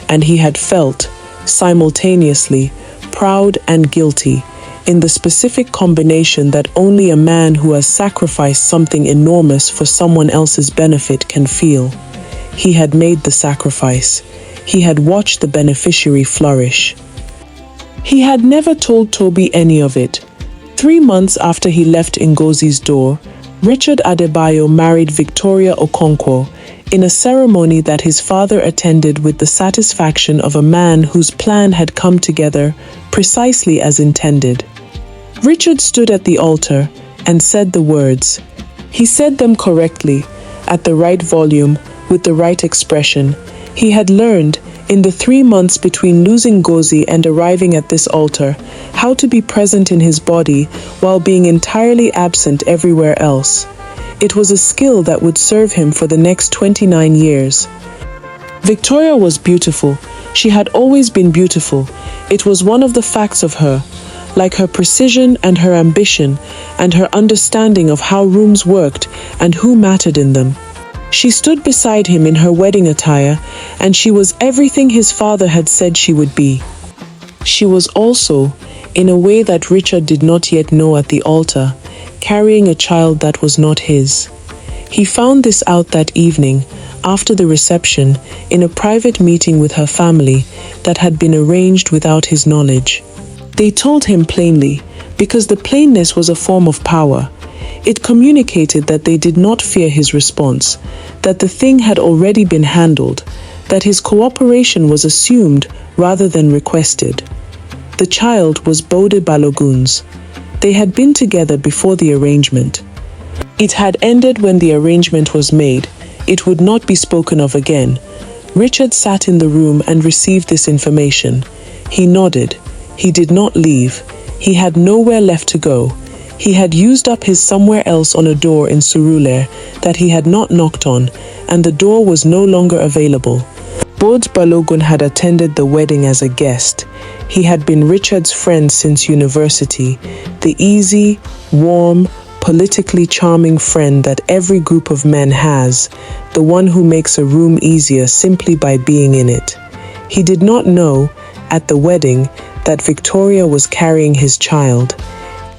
and he had felt, simultaneously, proud and guilty, in the specific combination that only a man who has sacrificed something enormous for someone else's benefit can feel. He had made the sacrifice. He had watched the beneficiary flourish. He had never told Toby any of it. 3 months after he left Ngozi's door, Richard Adebayo married Victoria Okonkwo in a ceremony that his father attended with the satisfaction of a man whose plan had come together precisely as intended. Richard stood at the altar and said the words. He said them correctly, at the right volume, with the right expression. He had learned, in the 3 months between losing Ngozi and arriving at this altar, how to be present in his body while being entirely absent everywhere else. It was a skill that would serve him for the next 29 years. Victoria was beautiful. She had always been beautiful. It was one of the facts of her, like her precision and her ambition and her understanding of how rooms worked and who mattered in them. She stood beside him in her wedding attire, and she was everything his father had said she would be. She was also, in a way that Richard did not yet know at the altar, carrying a child that was not his. He found this out that evening, after the reception, in a private meeting with her family that had been arranged without his knowledge. They told him plainly, because the plainness was a form of power. It communicated that they did not fear his response, that the thing had already been handled, that his cooperation was assumed rather than requested. The child was Bode Balogun's. They had been together before the arrangement. It had ended when the arrangement was made. It would not be spoken of again. Richard sat in the room and received this information. He nodded. He did not leave. He had nowhere left to go. He had used up his somewhere else on a door in Surulere that he had not knocked on, and the door was no longer available. Bode Balogun had attended the wedding as a guest. He had been Richard's friend since university, the easy, warm, politically charming friend that every group of men has, the one who makes a room easier simply by being in it. He did not know, at the wedding, that Victoria was carrying his child.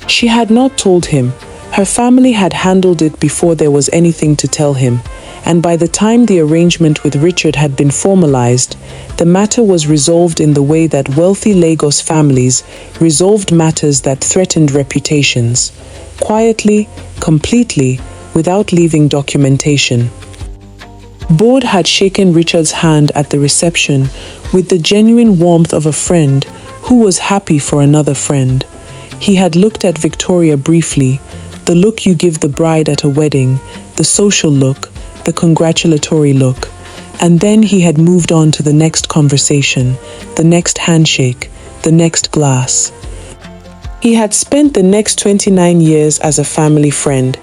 She had not told him. Her family had handled it before there was anything to tell him, and by the time the arrangement with Richard had been formalized, the matter was resolved in the way that wealthy Lagos families resolved matters that threatened reputations, quietly, completely, without leaving documentation. Bode had shaken Richard's hand at the reception with the genuine warmth of a friend who was happy for another friend. He had looked at Victoria briefly, the look you give the bride at a wedding, the social look, the congratulatory look, and then he had moved on to the next conversation, the next handshake, the next glass. He had spent the next 29 years as a family friend.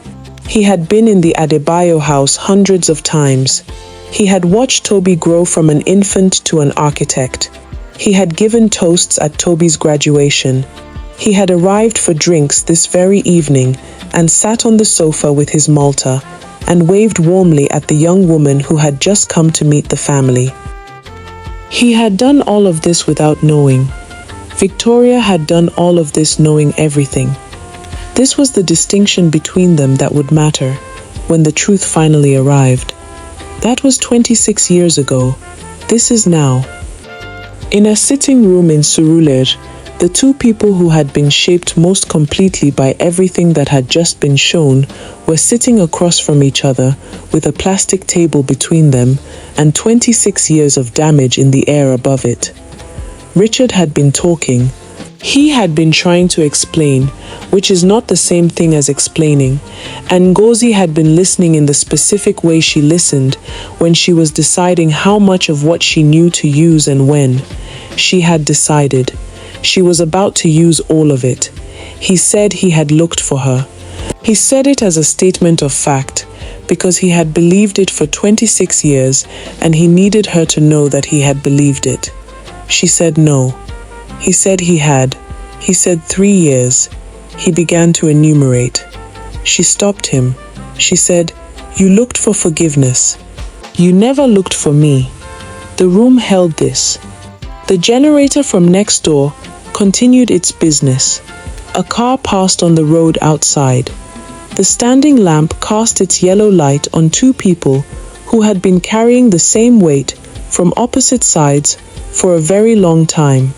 He had been in the Adebayo house hundreds of times. He had watched Toby grow from an infant to an architect. He had given toasts at Toby's graduation. He had arrived for drinks this very evening and sat on the sofa with his Malta and waved warmly at the young woman who had just come to meet the family. He had done all of this without knowing. Victoria had done all of this knowing everything. This was the distinction between them that would matter when the truth finally arrived. That was 26 years ago. This is now. In a sitting room in Surulere, the two people who had been shaped most completely by everything that had just been shown were sitting across from each other with a plastic table between them and 26 years of damage in the air above it. Richard had been talking. He had been trying to explain, which is not the same thing as explaining, and Ngozi had been listening in the specific way she listened when she was deciding how much of what she knew to use and when. She had decided. She was about to use all of it. He said he had looked for her. He said it as a statement of fact, because he had believed it for 26 years and he needed her to know that he had believed it. She said no. He said he had. He said 3 years. He began to enumerate. She stopped him. She said, "You looked for forgiveness. You never looked for me." The room held this. The generator from next door continued its business. A car passed on the road outside. The standing lamp cast its yellow light on two people who had been carrying the same weight from opposite sides for a very long time.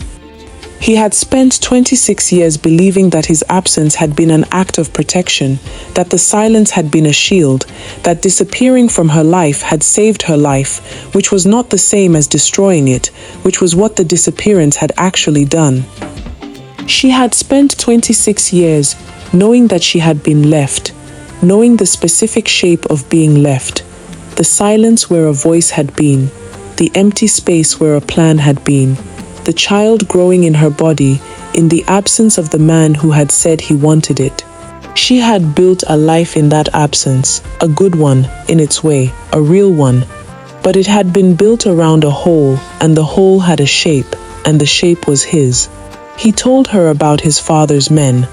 He had spent 26 years believing that his absence had been an act of protection, that the silence had been a shield, that disappearing from her life had saved her life, which was not the same as destroying it, which was what the disappearance had actually done. She had spent 26 years knowing that she had been left, knowing the specific shape of being left, the silence where a voice had been, the empty space where a plan had been, the child growing in her body in the absence of the man who had said he wanted it. She had built a life in that absence, a good one in its way, a real one, but it had been built around a hole, and the hole had a shape, and the shape was his. He told her about his father's men.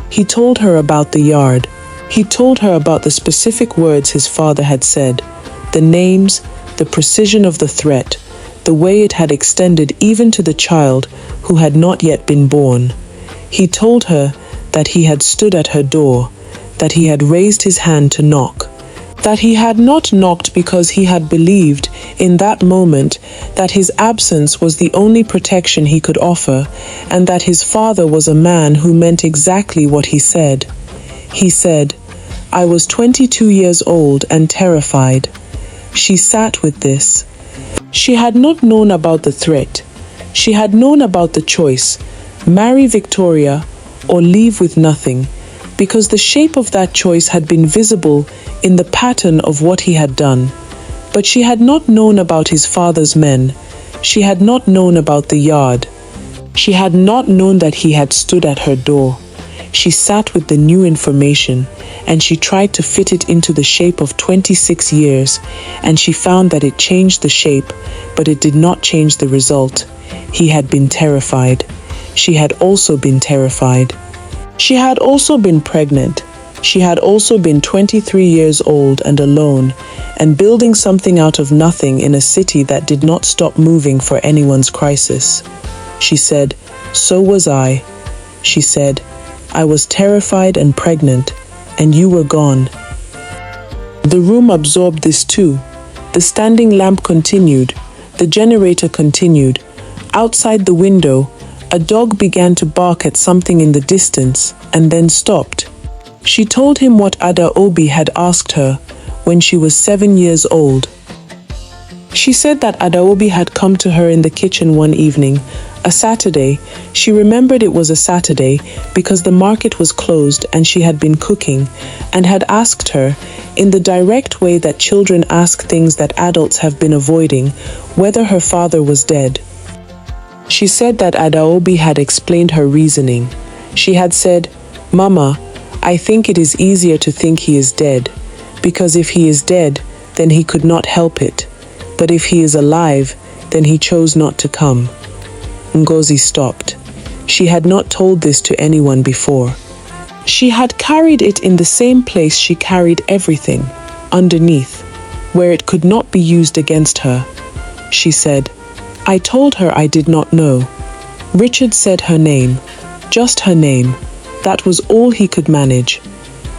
He told her about the yard. He told her about the specific words his father had said, the names, the precision of the threat, the way it had extended even to the child who had not yet been born. He told her that he had stood at her door, that he had raised his hand to knock, that he had not knocked because he had believed in that moment that his absence was the only protection he could offer, and that his father was a man who meant exactly what he said. He said, "I was 22 years old and terrified." She sat with this. She had not known about the threat. She had known about the choice, marry Victoria or leave with nothing, because the shape of that choice had been visible in the pattern of what he had done. But she had not known about his father's men. She had not known about the yard. She had not known that he had stood at her door. She sat with the new information, and she tried to fit it into the shape of 26 years, and she found that it changed the shape, but it did not change the result. He had been terrified. She had also been terrified. She had also been pregnant. She had also been 23 years old and alone, and building something out of nothing in a city that did not stop moving for anyone's crisis. She said, "So was I." She said, "I was terrified and pregnant, and you were gone." The room absorbed this too. The standing lamp continued. The generator continued. Outside the window, a dog began to bark at something in the distance and then stopped. She told him what Ada Obi had asked her when she was 7 years old. She said that Ada Obi had come to her in the kitchen one evening, a Saturday. She remembered it was a Saturday because the market was closed and she had been cooking, and had asked her, in the direct way that children ask things that adults have been avoiding, whether her father was dead. She said that Ada Obi had explained her reasoning. She had said, "Mama, I think it is easier to think he is dead, because if he is dead, then he could not help it. But if he is alive, then he chose not to come." Ngozi stopped. She had not told this to anyone before. She had carried it in the same place she carried everything, underneath, where it could not be used against her. She said, "I told her I did not know." Richard said her name, just her name. That was all he could manage.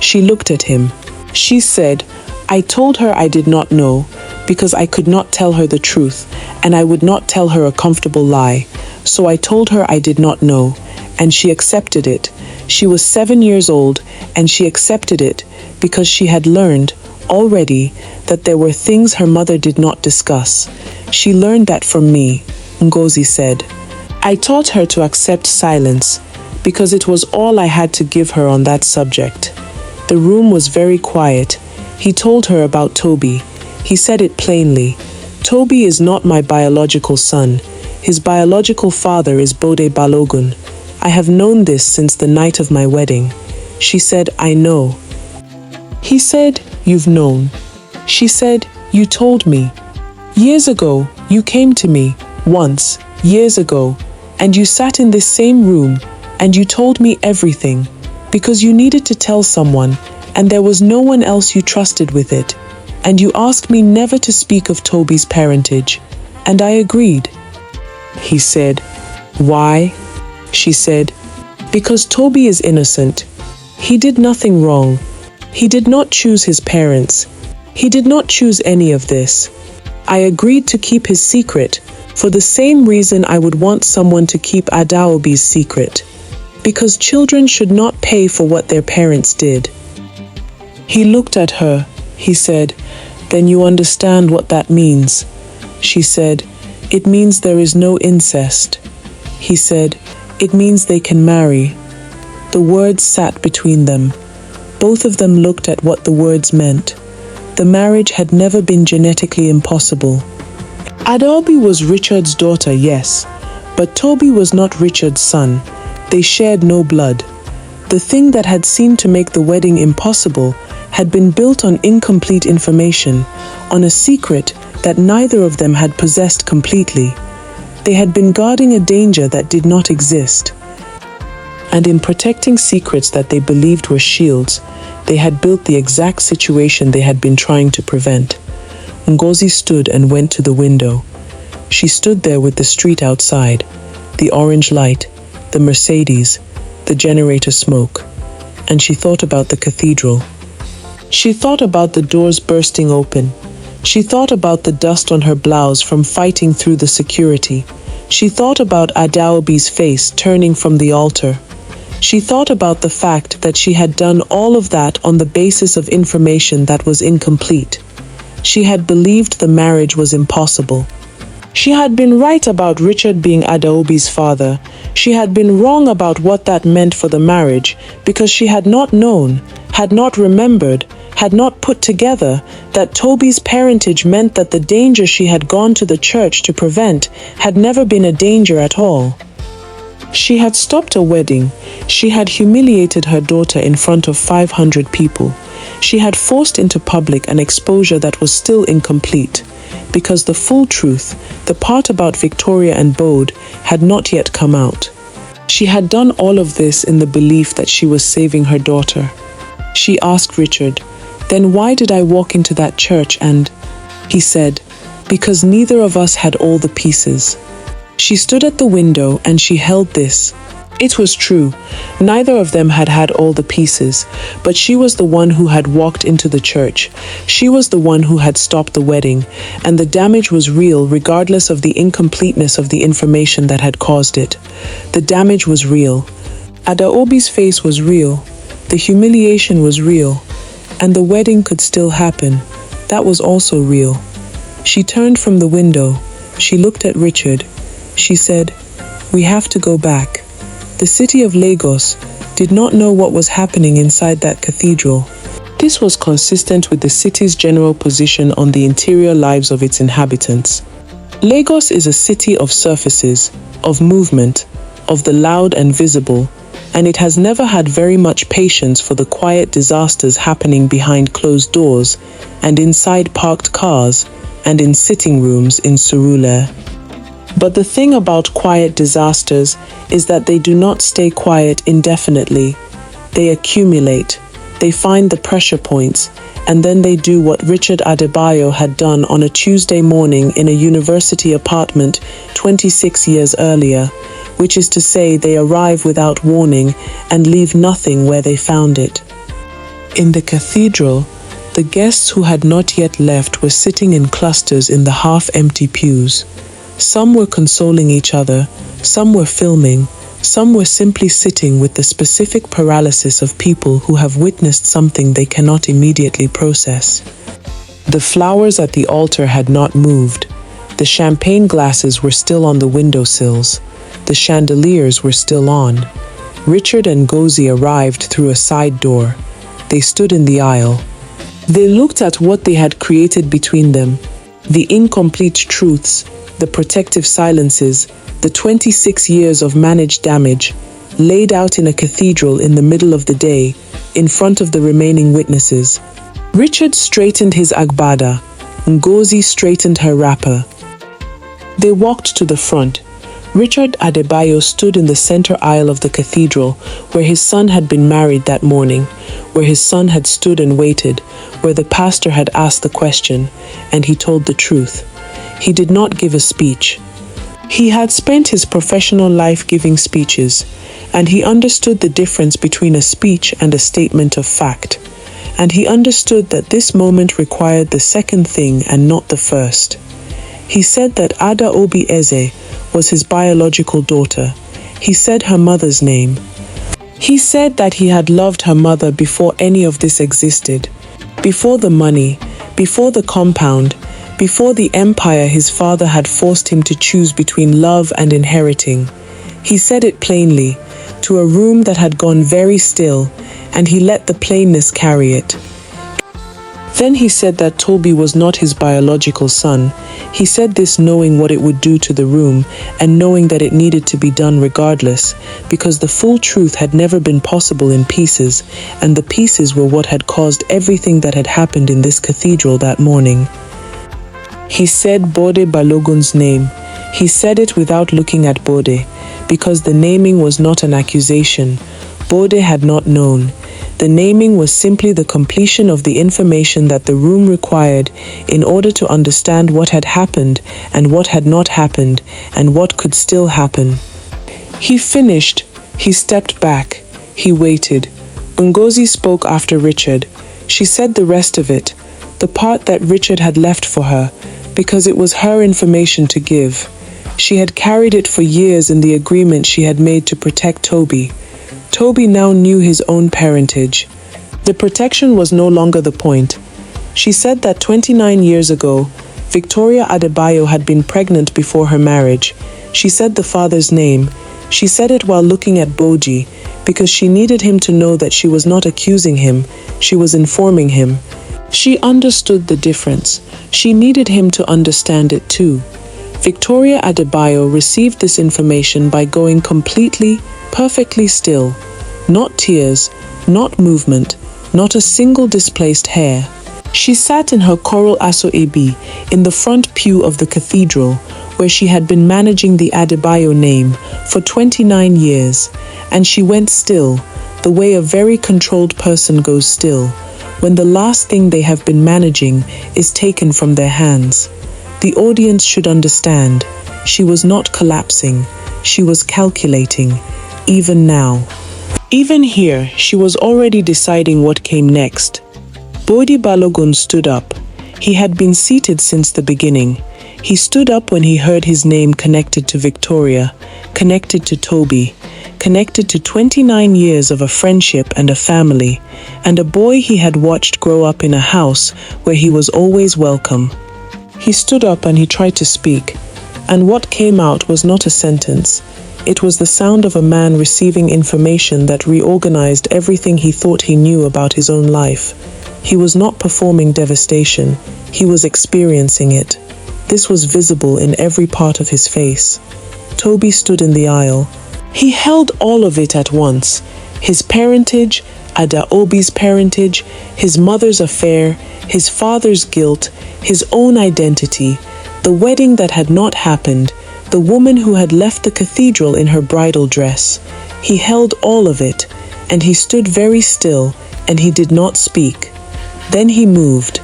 She looked at him. She said, "I told her I did not know, because I could not tell her the truth, and I would not tell her a comfortable lie. So I told her I did not know, and she accepted it. She was 7 years old, and she accepted it because she had learned already that there were things her mother did not discuss. She learned that from me," Ngozi said. "I taught her to accept silence, because it was all I had to give her on that subject." The room was very quiet. He told her about Toby. He said it plainly. "Toby is not my biological son. His biological father is Bode Balogun. I have known this since the night of my wedding." She said, "I know." He said, "You've known." She said, "You told me. Years ago, you came to me, once, years ago, and you sat in this same room, and you told me everything, because you needed to tell someone, and there was no one else you trusted with it. And you asked me never to speak of Toby's parentage, and I agreed." He said, "Why?" She said, "Because Toby is innocent. He did nothing wrong. He did not choose his parents. He did not choose any of this. I agreed to keep his secret for the same reason I would want someone to keep Adaobi's secret, because children should not pay for what their parents did." He looked at her. He said, "Then you understand what that means." She said, "It means there is no incest." He said, It means they can marry. The words sat between them. Both of them looked at what the words meant. The marriage had never been genetically impossible. Adaobi was Richard's daughter, yes, but Toby was not Richard's son. They shared no blood. The thing that had seemed to make the wedding impossible had been built on incomplete information, on a secret that neither of them had possessed completely. They had been guarding a danger that did not exist. And in protecting secrets that they believed were shields, they had built the exact situation they had been trying to prevent. Ngozi stood and went to the window. She stood there with the street outside, the orange light, the Mercedes, the generator smoke, and she thought about the cathedral. She thought about the doors bursting open. She thought about the dust on her blouse from fighting through the security. She thought about Adaobi's face turning from the altar. She thought about the fact that she had done all of that on the basis of information that was incomplete. She had believed the marriage was impossible. She had been right about Richard being Adaobi's father. She had been wrong about what that meant for the marriage because she had not known, had not remembered, had not put together that Toby's parentage meant that the danger she had gone to the church to prevent had never been a danger at all. She had stopped a wedding. She had humiliated her daughter in front of 500 people. She had forced into public an exposure that was still incomplete, because the full truth, the part about Victoria and Bode, had not yet come out. She had done all of this in the belief that she was saving her daughter. She asked Richard, "Then why did I walk into that church and—" He said, "Because neither of us had all the pieces." She stood at the window and she held this. It was true, neither of them had had all the pieces, but she was the one who had walked into the church. She was the one who had stopped the wedding, and the damage was real regardless of the incompleteness of the information that had caused it. The damage was real. Adaobi's face was real. The humiliation was real. And the wedding could still happen. That was also real. She turned from the window. She looked at Richard. She said, "We have to go back." The city of Lagos did not know what was happening inside that cathedral. This was consistent with the city's general position on the interior lives of its inhabitants. Lagos is a city of surfaces, of movement, of the loud and visible, and it has never had very much patience for the quiet disasters happening behind closed doors and inside parked cars and in sitting rooms in Surulere. But the thing about quiet disasters is that they do not stay quiet indefinitely. They accumulate, they find the pressure points, and then they do what Richard Adebayo had done on a Tuesday morning in a university apartment 26 years earlier, which is to say they arrive without warning and leave nothing where they found it. In the cathedral, the guests who had not yet left were sitting in clusters in the half-empty pews. Some were consoling each other, some were filming, some were simply sitting with the specific paralysis of people who have witnessed something they cannot immediately process. The flowers at the altar had not moved. The champagne glasses were still on the windowsills. The chandeliers were still on. Richard and Ngozi arrived through a side door. They stood in the aisle. They looked at what they had created between them, the incomplete truths, the protective silences, the 26 years of managed damage, laid out in a cathedral in the middle of the day, in front of the remaining witnesses. Richard straightened his agbada. Ngozi straightened her wrapper. They walked to the front. Richard Adebayo stood in the center aisle of the cathedral, where his son had been married that morning, where his son had stood and waited, where the pastor had asked the question, and he told the truth. He did not give a speech. He had spent his professional life giving speeches, and he understood the difference between a speech and a statement of fact. And he understood that this moment required the second thing and not the first. He said that Adaobi Eze was his biological daughter. He said her mother's name. He said that he had loved her mother before any of this existed, before the money, before the compound, before the empire his father had forced him to choose between love and inheriting. He said it plainly, to a room that had gone very still, and he let the plainness carry it. Then he said that Toby was not his biological son. He said this knowing what it would do to the room and knowing that it needed to be done regardless, because the full truth had never been possible in pieces, and the pieces were what had caused everything that had happened in this cathedral that morning. He said Bode Balogun's name. He said it without looking at Bode, because the naming was not an accusation. Bode had not known. The naming was simply the completion of the information that the room required in order to understand what had happened and what had not happened and what could still happen. He finished. He stepped back. He waited. Ngozi spoke after Richard. She said the rest of it, the part that Richard had left for her, because it was her information to give. She had carried it for years in the agreement she had made to protect Toby. Toby now knew his own parentage. The protection was no longer the point. She said that 29 years ago, Victoria Adebayo had been pregnant before her marriage. She said the father's name. She said it while looking at Boji, because she needed him to know that she was not accusing him, she was informing him. She understood the difference. She needed him to understand it too. Victoria Adebayo received this information by going completely, perfectly still. Not tears, not movement, not a single displaced hair. She sat in her coral aso-ebi in the front pew of the cathedral, where she had been managing the Adebayo name for 29 years, and she went still, the way a very controlled person goes still, when the last thing they have been managing is taken from their hands. The audience should understand, she was not collapsing, she was calculating, even now. Even here, she was already deciding what came next. Bode Balogun stood up. He had been seated since the beginning. He stood up when he heard his name connected to Victoria, connected to Toby, connected to 29 years of a friendship and a family, and a boy he had watched grow up in a house where he was always welcome. He stood up and he tried to speak, and what came out was not a sentence. It was the sound of a man receiving information that reorganized everything he thought he knew about his own life. He was not performing devastation, he was experiencing it. This was visible in every part of his face. Toby stood in the aisle. He held all of it at once. His parentage, Adaobi's parentage, his mother's affair, his father's guilt, his own identity, the wedding that had not happened, the woman who had left the cathedral in her bridal dress. He held all of it, and he stood very still, and he did not speak. Then he moved.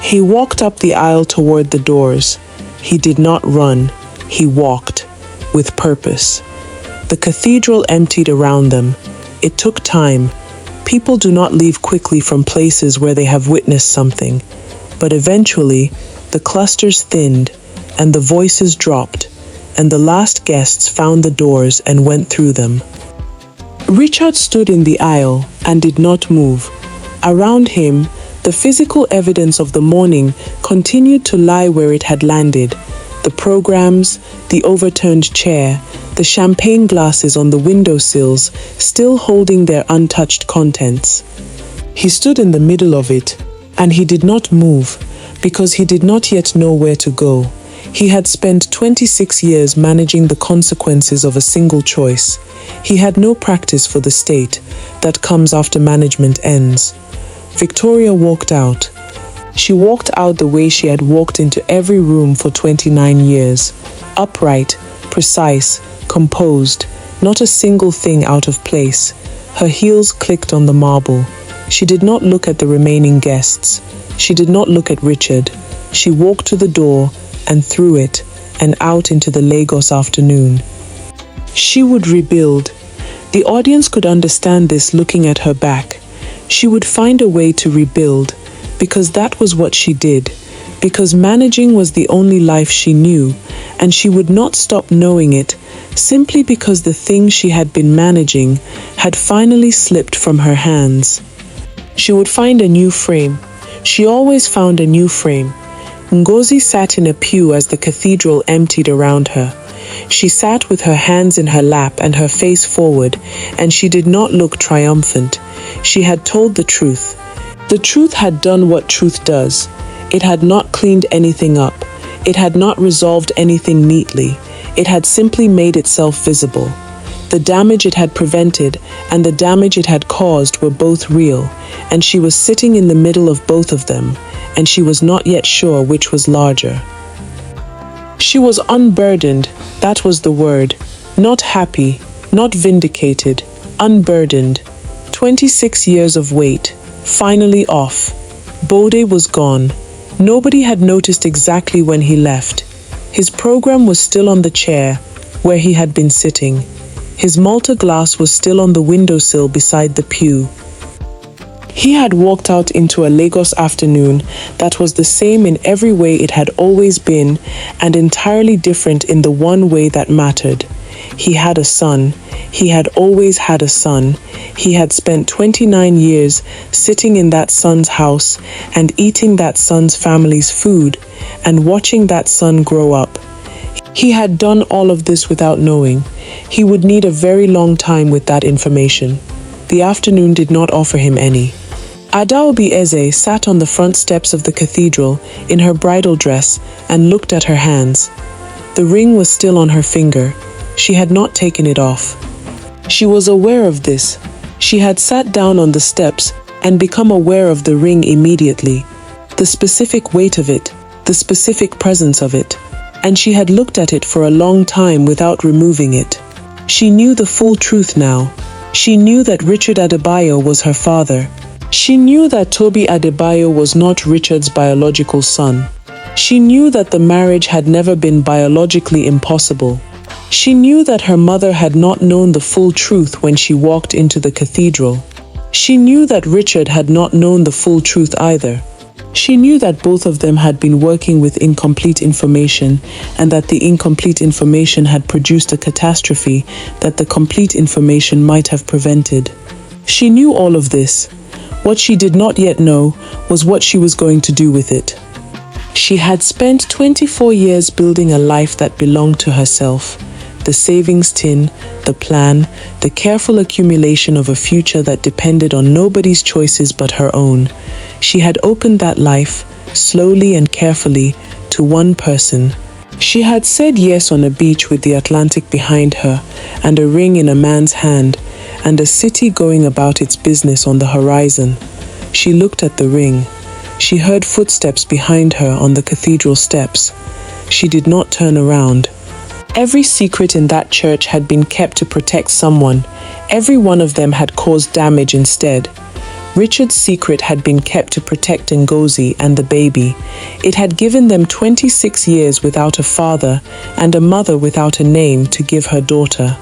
He walked up the aisle toward the doors. He did not run. He walked, with purpose. The cathedral emptied around them. It took time. People do not leave quickly from places where they have witnessed something. But eventually, the clusters thinned, and the voices dropped, and the last guests found the doors and went through them. Richard stood in the aisle and did not move. Around him, the physical evidence of the morning continued to lie where it had landed. The programs, the overturned chair, the champagne glasses on the windowsills still holding their untouched contents. He stood in the middle of it, and he did not move, because he did not yet know where to go. He had spent 26 years managing the consequences of a single choice. He had no practice for the state that comes after management ends. Victoria walked out. She walked out the way she had walked into every room for 29 years. Upright, precise, composed, not a single thing out of place. Her heels clicked on the marble. She did not look at the remaining guests. She did not look at Richard. She walked to the door and through it and out into the Lagos afternoon. She would rebuild. The audience could understand this looking at her back. She would find a way to rebuild, because that was what she did, because managing was the only life she knew, and she would not stop knowing it, simply because the thing she had been managing had finally slipped from her hands. She would find a new frame. She always found a new frame. Ngozi sat in a pew as the cathedral emptied around her. She sat with her hands in her lap and her face forward, and she did not look triumphant. She had told the truth. The truth had done what truth does. It had not cleaned anything up. It had not resolved anything neatly. It had simply made itself visible. The damage it had prevented and the damage it had caused were both real, and she was sitting in the middle of both of them, and she was not yet sure which was larger. She was unburdened, that was the word. Not happy, not vindicated, unburdened. 26 years of wait, finally off. Bode was gone. Nobody had noticed exactly when he left. His program was still on the chair, where he had been sitting. His Malta glass was still on the windowsill beside the pew. He had walked out into a Lagos afternoon that was the same in every way it had always been, and entirely different in the one way that mattered. He had a son. He had always had a son. He had spent 29 years sitting in that son's house and eating that son's family's food and watching that son grow up. He had done all of this without knowing. He would need a very long time with that information. The afternoon did not offer him any. Adaobi Eze sat on the front steps of the cathedral in her bridal dress and looked at her hands. The ring was still on her finger. She had not taken it off. She was aware of this. She had sat down on the steps and become aware of the ring immediately. The specific weight of it, the specific presence of it. And she had looked at it for a long time without removing it. She knew the full truth now. She knew that Richard Adebayo was her father. She knew that Toby Adebayo was not Richard's biological son. She knew that the marriage had never been biologically impossible. She knew that her mother had not known the full truth when she walked into the cathedral. She knew that Richard had not known the full truth either. She knew that both of them had been working with incomplete information, and that the incomplete information had produced a catastrophe that the complete information might have prevented. She knew all of this. What she did not yet know was what she was going to do with it. She had spent 24 years building a life that belonged to herself. The savings tin, the plan, the careful accumulation of a future that depended on nobody's choices but her own. She had opened that life, slowly and carefully, to one person. She had said yes on a beach with the Atlantic behind her, and a ring in a man's hand, and a city going about its business on the horizon. She looked at the ring. She heard footsteps behind her on the cathedral steps. She did not turn around. Every secret in that church had been kept to protect someone. Every one of them had caused damage instead. Richard's secret had been kept to protect Ngozi and the baby. It had given them 26 years without a father and a mother without a name to give her daughter.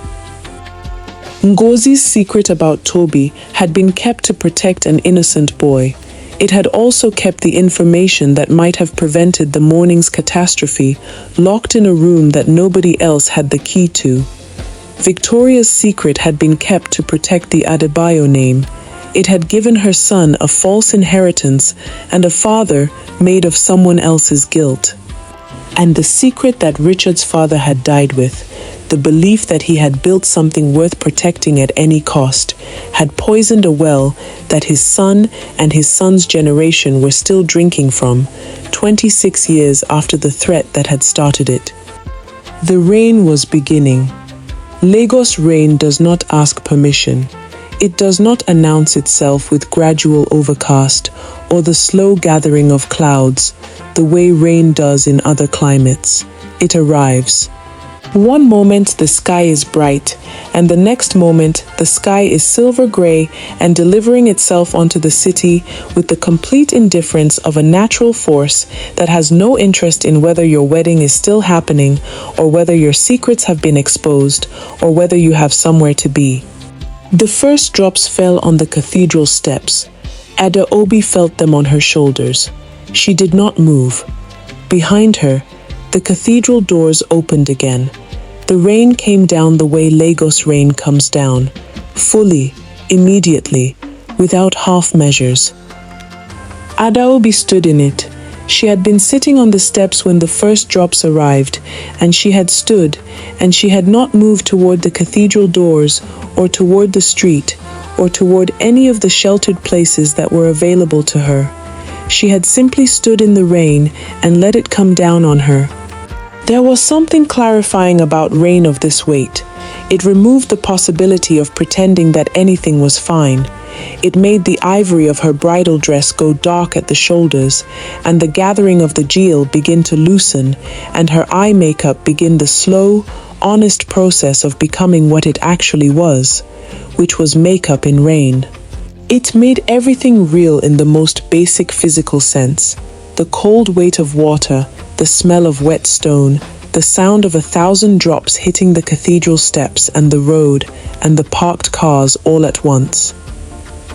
Ngozi's secret about Toby had been kept to protect an innocent boy. It had also kept the information that might have prevented the morning's catastrophe locked in a room that nobody else had the key to. Victoria's secret had been kept to protect the Adebayo name. It had given her son a false inheritance and a father made of someone else's guilt. And the secret that Richard's father had died with, the belief that he had built something worth protecting at any cost, had poisoned a well that his son and his son's generation were still drinking from, 26 years after the threat that had started it. The rain was beginning. Lagos rain does not ask permission. It does not announce itself with gradual overcast or the slow gathering of clouds, the way rain does in other climates. It arrives. One moment the sky is bright, and the next moment the sky is silver gray and delivering itself onto the city with the complete indifference of a natural force that has no interest in whether your wedding is still happening or whether your secrets have been exposed or whether you have somewhere to be. The first drops fell on the cathedral steps. Adaobi felt them on her shoulders. She did not move. Behind her, the cathedral doors opened again. The rain came down the way Lagos rain comes down, fully, immediately, without half measures. Adaobi stood in it. She had been sitting on the steps when the first drops arrived, and she had stood, and she had not moved toward the cathedral doors, or toward the street, or toward any of the sheltered places that were available to her. She had simply stood in the rain and let it come down on her. There was something clarifying about rain of this weight. It removed the possibility of pretending that anything was fine. It made the ivory of her bridal dress go dark at the shoulders, and the gathering of the jewel begin to loosen, and her eye makeup begin the slow, honest process of becoming what it actually was, which was makeup in rain. It made everything real in the most basic physical sense. The cold weight of water, the smell of wet stone, the sound of 1,000 drops hitting the cathedral steps and the road and the parked cars all at once.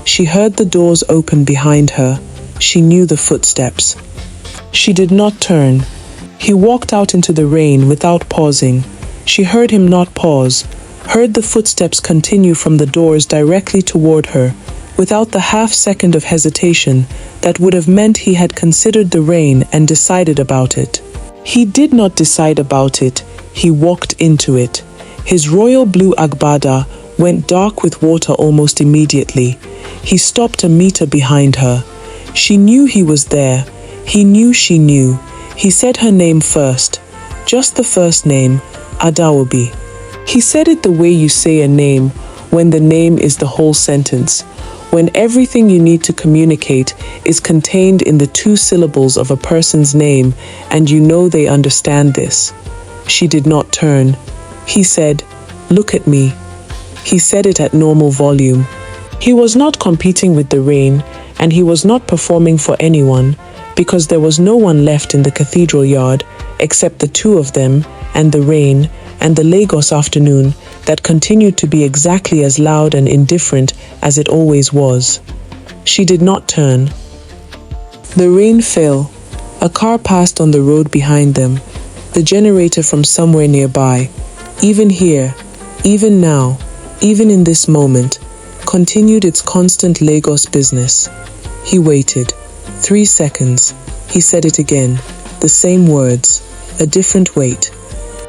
She heard the doors open behind her. She knew the footsteps. She did not turn. He walked out into the rain without pausing. She heard him not pause, heard the footsteps continue from the doors directly toward her, without the half-second of hesitation that would have meant he had considered the rain and decided about it. He did not decide about it. He walked into it. His royal blue agbada went dark with water almost immediately. He stopped a meter behind her. She knew he was there. He knew she knew. He said her name first. Just the first name, Adaobi. He said it the way you say a name, when the name is the whole sentence, when everything you need to communicate is contained in the 2 syllables of a person's name, and you know they understand this. She did not turn. He said, "Look at me." He said it at normal volume. He was not competing with the rain, and he was not performing for anyone, because there was no one left in the cathedral yard except the 2 of them, and the rain, and the Lagos afternoon that continued to be exactly as loud and indifferent as it always was. She did not turn. The rain fell. A car passed on the road behind them, the generator from somewhere nearby. Even here, even now, even in this moment, continued its constant Lagos business. He waited. 3 seconds. He said it again. The same words. A different wait.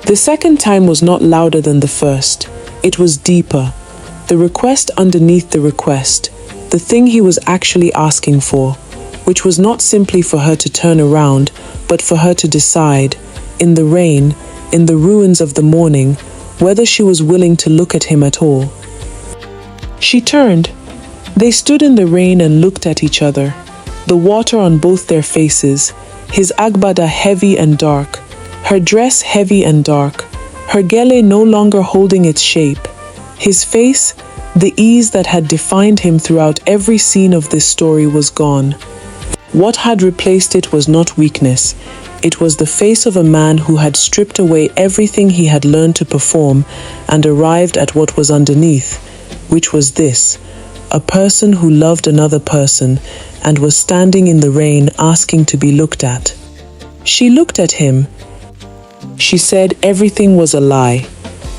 The second time was not louder than the first. It was deeper. The request underneath the request. The thing he was actually asking for, which was not simply for her to turn around, but for her to decide, in the rain, in the ruins of the morning, whether she was willing to look at him at all. She turned. They stood in the rain and looked at each other, the water on both their faces, his agbada heavy and dark, her dress heavy and dark, her gele no longer holding its shape, his face, the ease that had defined him throughout every scene of this story was gone. What had replaced it was not weakness. It was the face of a man who had stripped away everything he had learned to perform and arrived at what was underneath, which was this, a person who loved another person and was standing in the rain asking to be looked at. She looked at him. She said everything was a lie.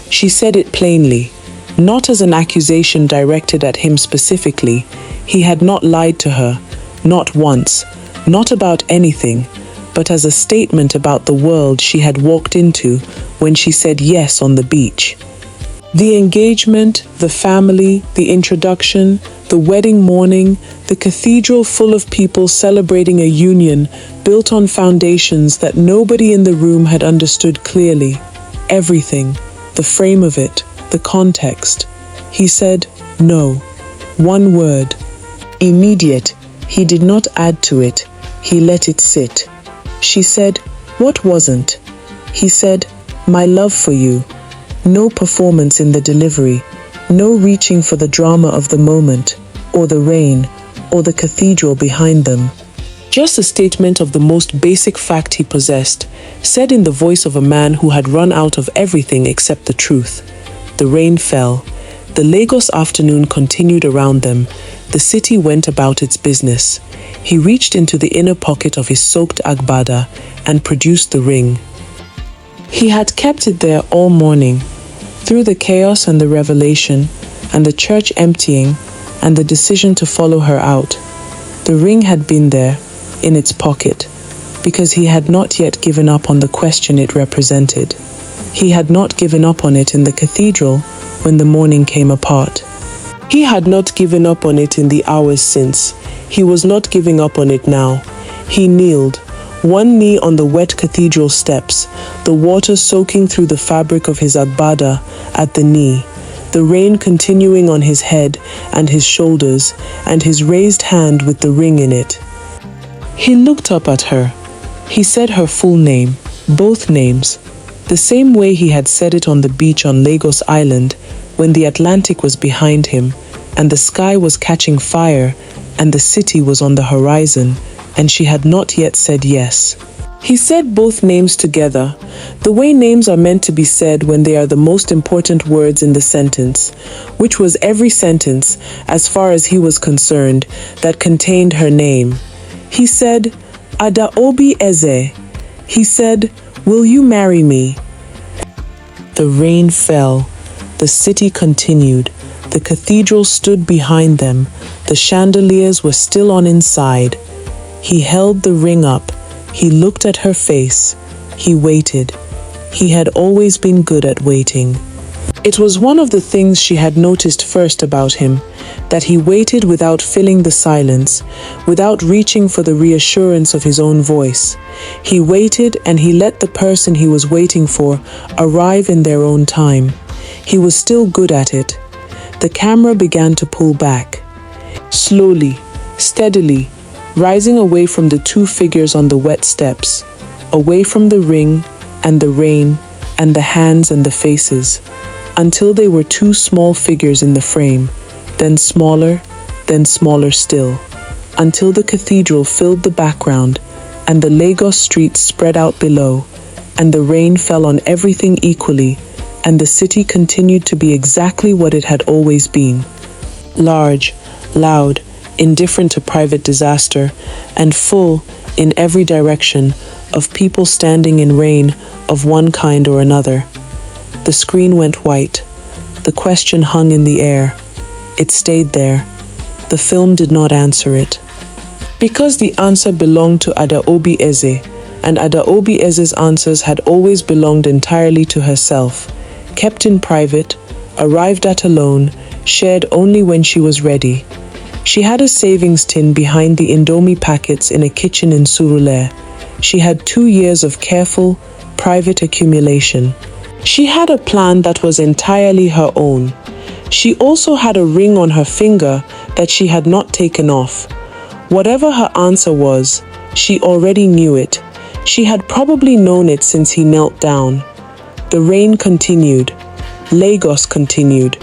She said it plainly, not as an accusation directed at him specifically. He had not lied to her, not once, not about anything, but as a statement about the world she had walked into when she said yes on the beach. The engagement, the family, the introduction, the wedding morning, the cathedral full of people celebrating a union built on foundations that nobody in the room had understood clearly. Everything, the frame of it, the context. He said, no. One word. Immediate. He did not add to it. He let it sit. She said, what wasn't? He said, my love for you. No performance in the delivery, no reaching for the drama of the moment, or the rain, or the cathedral behind them. Just a statement of the most basic fact he possessed, said in the voice of a man who had run out of everything except the truth. The rain fell. The Lagos afternoon continued around them. The city went about its business. He reached into the inner pocket of his soaked agbada and produced the ring. He had kept it there all morning, through the chaos and the revelation, and the church emptying, and the decision to follow her out. The ring had been there, in its pocket. because he had not yet given up on the question it represented. He had not given up on it in the cathedral when the morning came apart. He had not given up on it in the hours since. He was not giving up on it now. He kneeled, one knee on the wet cathedral steps, the water soaking through the fabric of his agbada at the knee, the rain continuing on his head and his shoulders, and his raised hand with the ring in it. He looked up at her. He said her full name, both names, the same way he had said it on the beach on Lagos Island when the Atlantic was behind him and the sky was catching fire and the city was on the horizon and she had not yet said yes. He said both names together, the way names are meant to be said when they are the most important words in the sentence, which was every sentence, as far as he was concerned, that contained her name. He said, Adaobi Eze. He said, will you marry me? The rain fell. The city continued. The cathedral stood behind them. The chandeliers were still on inside. He held the ring up. He looked at her face. He waited. He had always been good at waiting. It was one of the things she had noticed first about him, that he waited without filling the silence, without reaching for the reassurance of his own voice. He waited and he let the person he was waiting for arrive in their own time. He was still good at it. The camera began to pull back. Slowly, steadily, rising away from the two figures on the wet steps, away from the ring and the rain and the hands and the faces, until they were two small figures in the frame, then smaller still, until the cathedral filled the background and the Lagos streets spread out below, and the rain fell on everything equally, and the city continued to be exactly what it had always been. Large, loud, indifferent to private disaster, and full, in every direction, of people standing in rain of one kind or another. The screen went white. The question hung in the air. It stayed there. The film did not answer it. Because the answer belonged to Adaobi Eze, and Adaobi Eze's answers had always belonged entirely to herself, kept in private, arrived at alone, shared only when she was ready. She had a savings tin behind the Indomie packets in a kitchen in Surulere. She had 2 years of careful, private accumulation. She had a plan that was entirely her own. She also had a ring on her finger that she had not taken off. Whatever her answer was, she already knew it. She had probably known it since he knelt down. The rain continued. Lagos continued.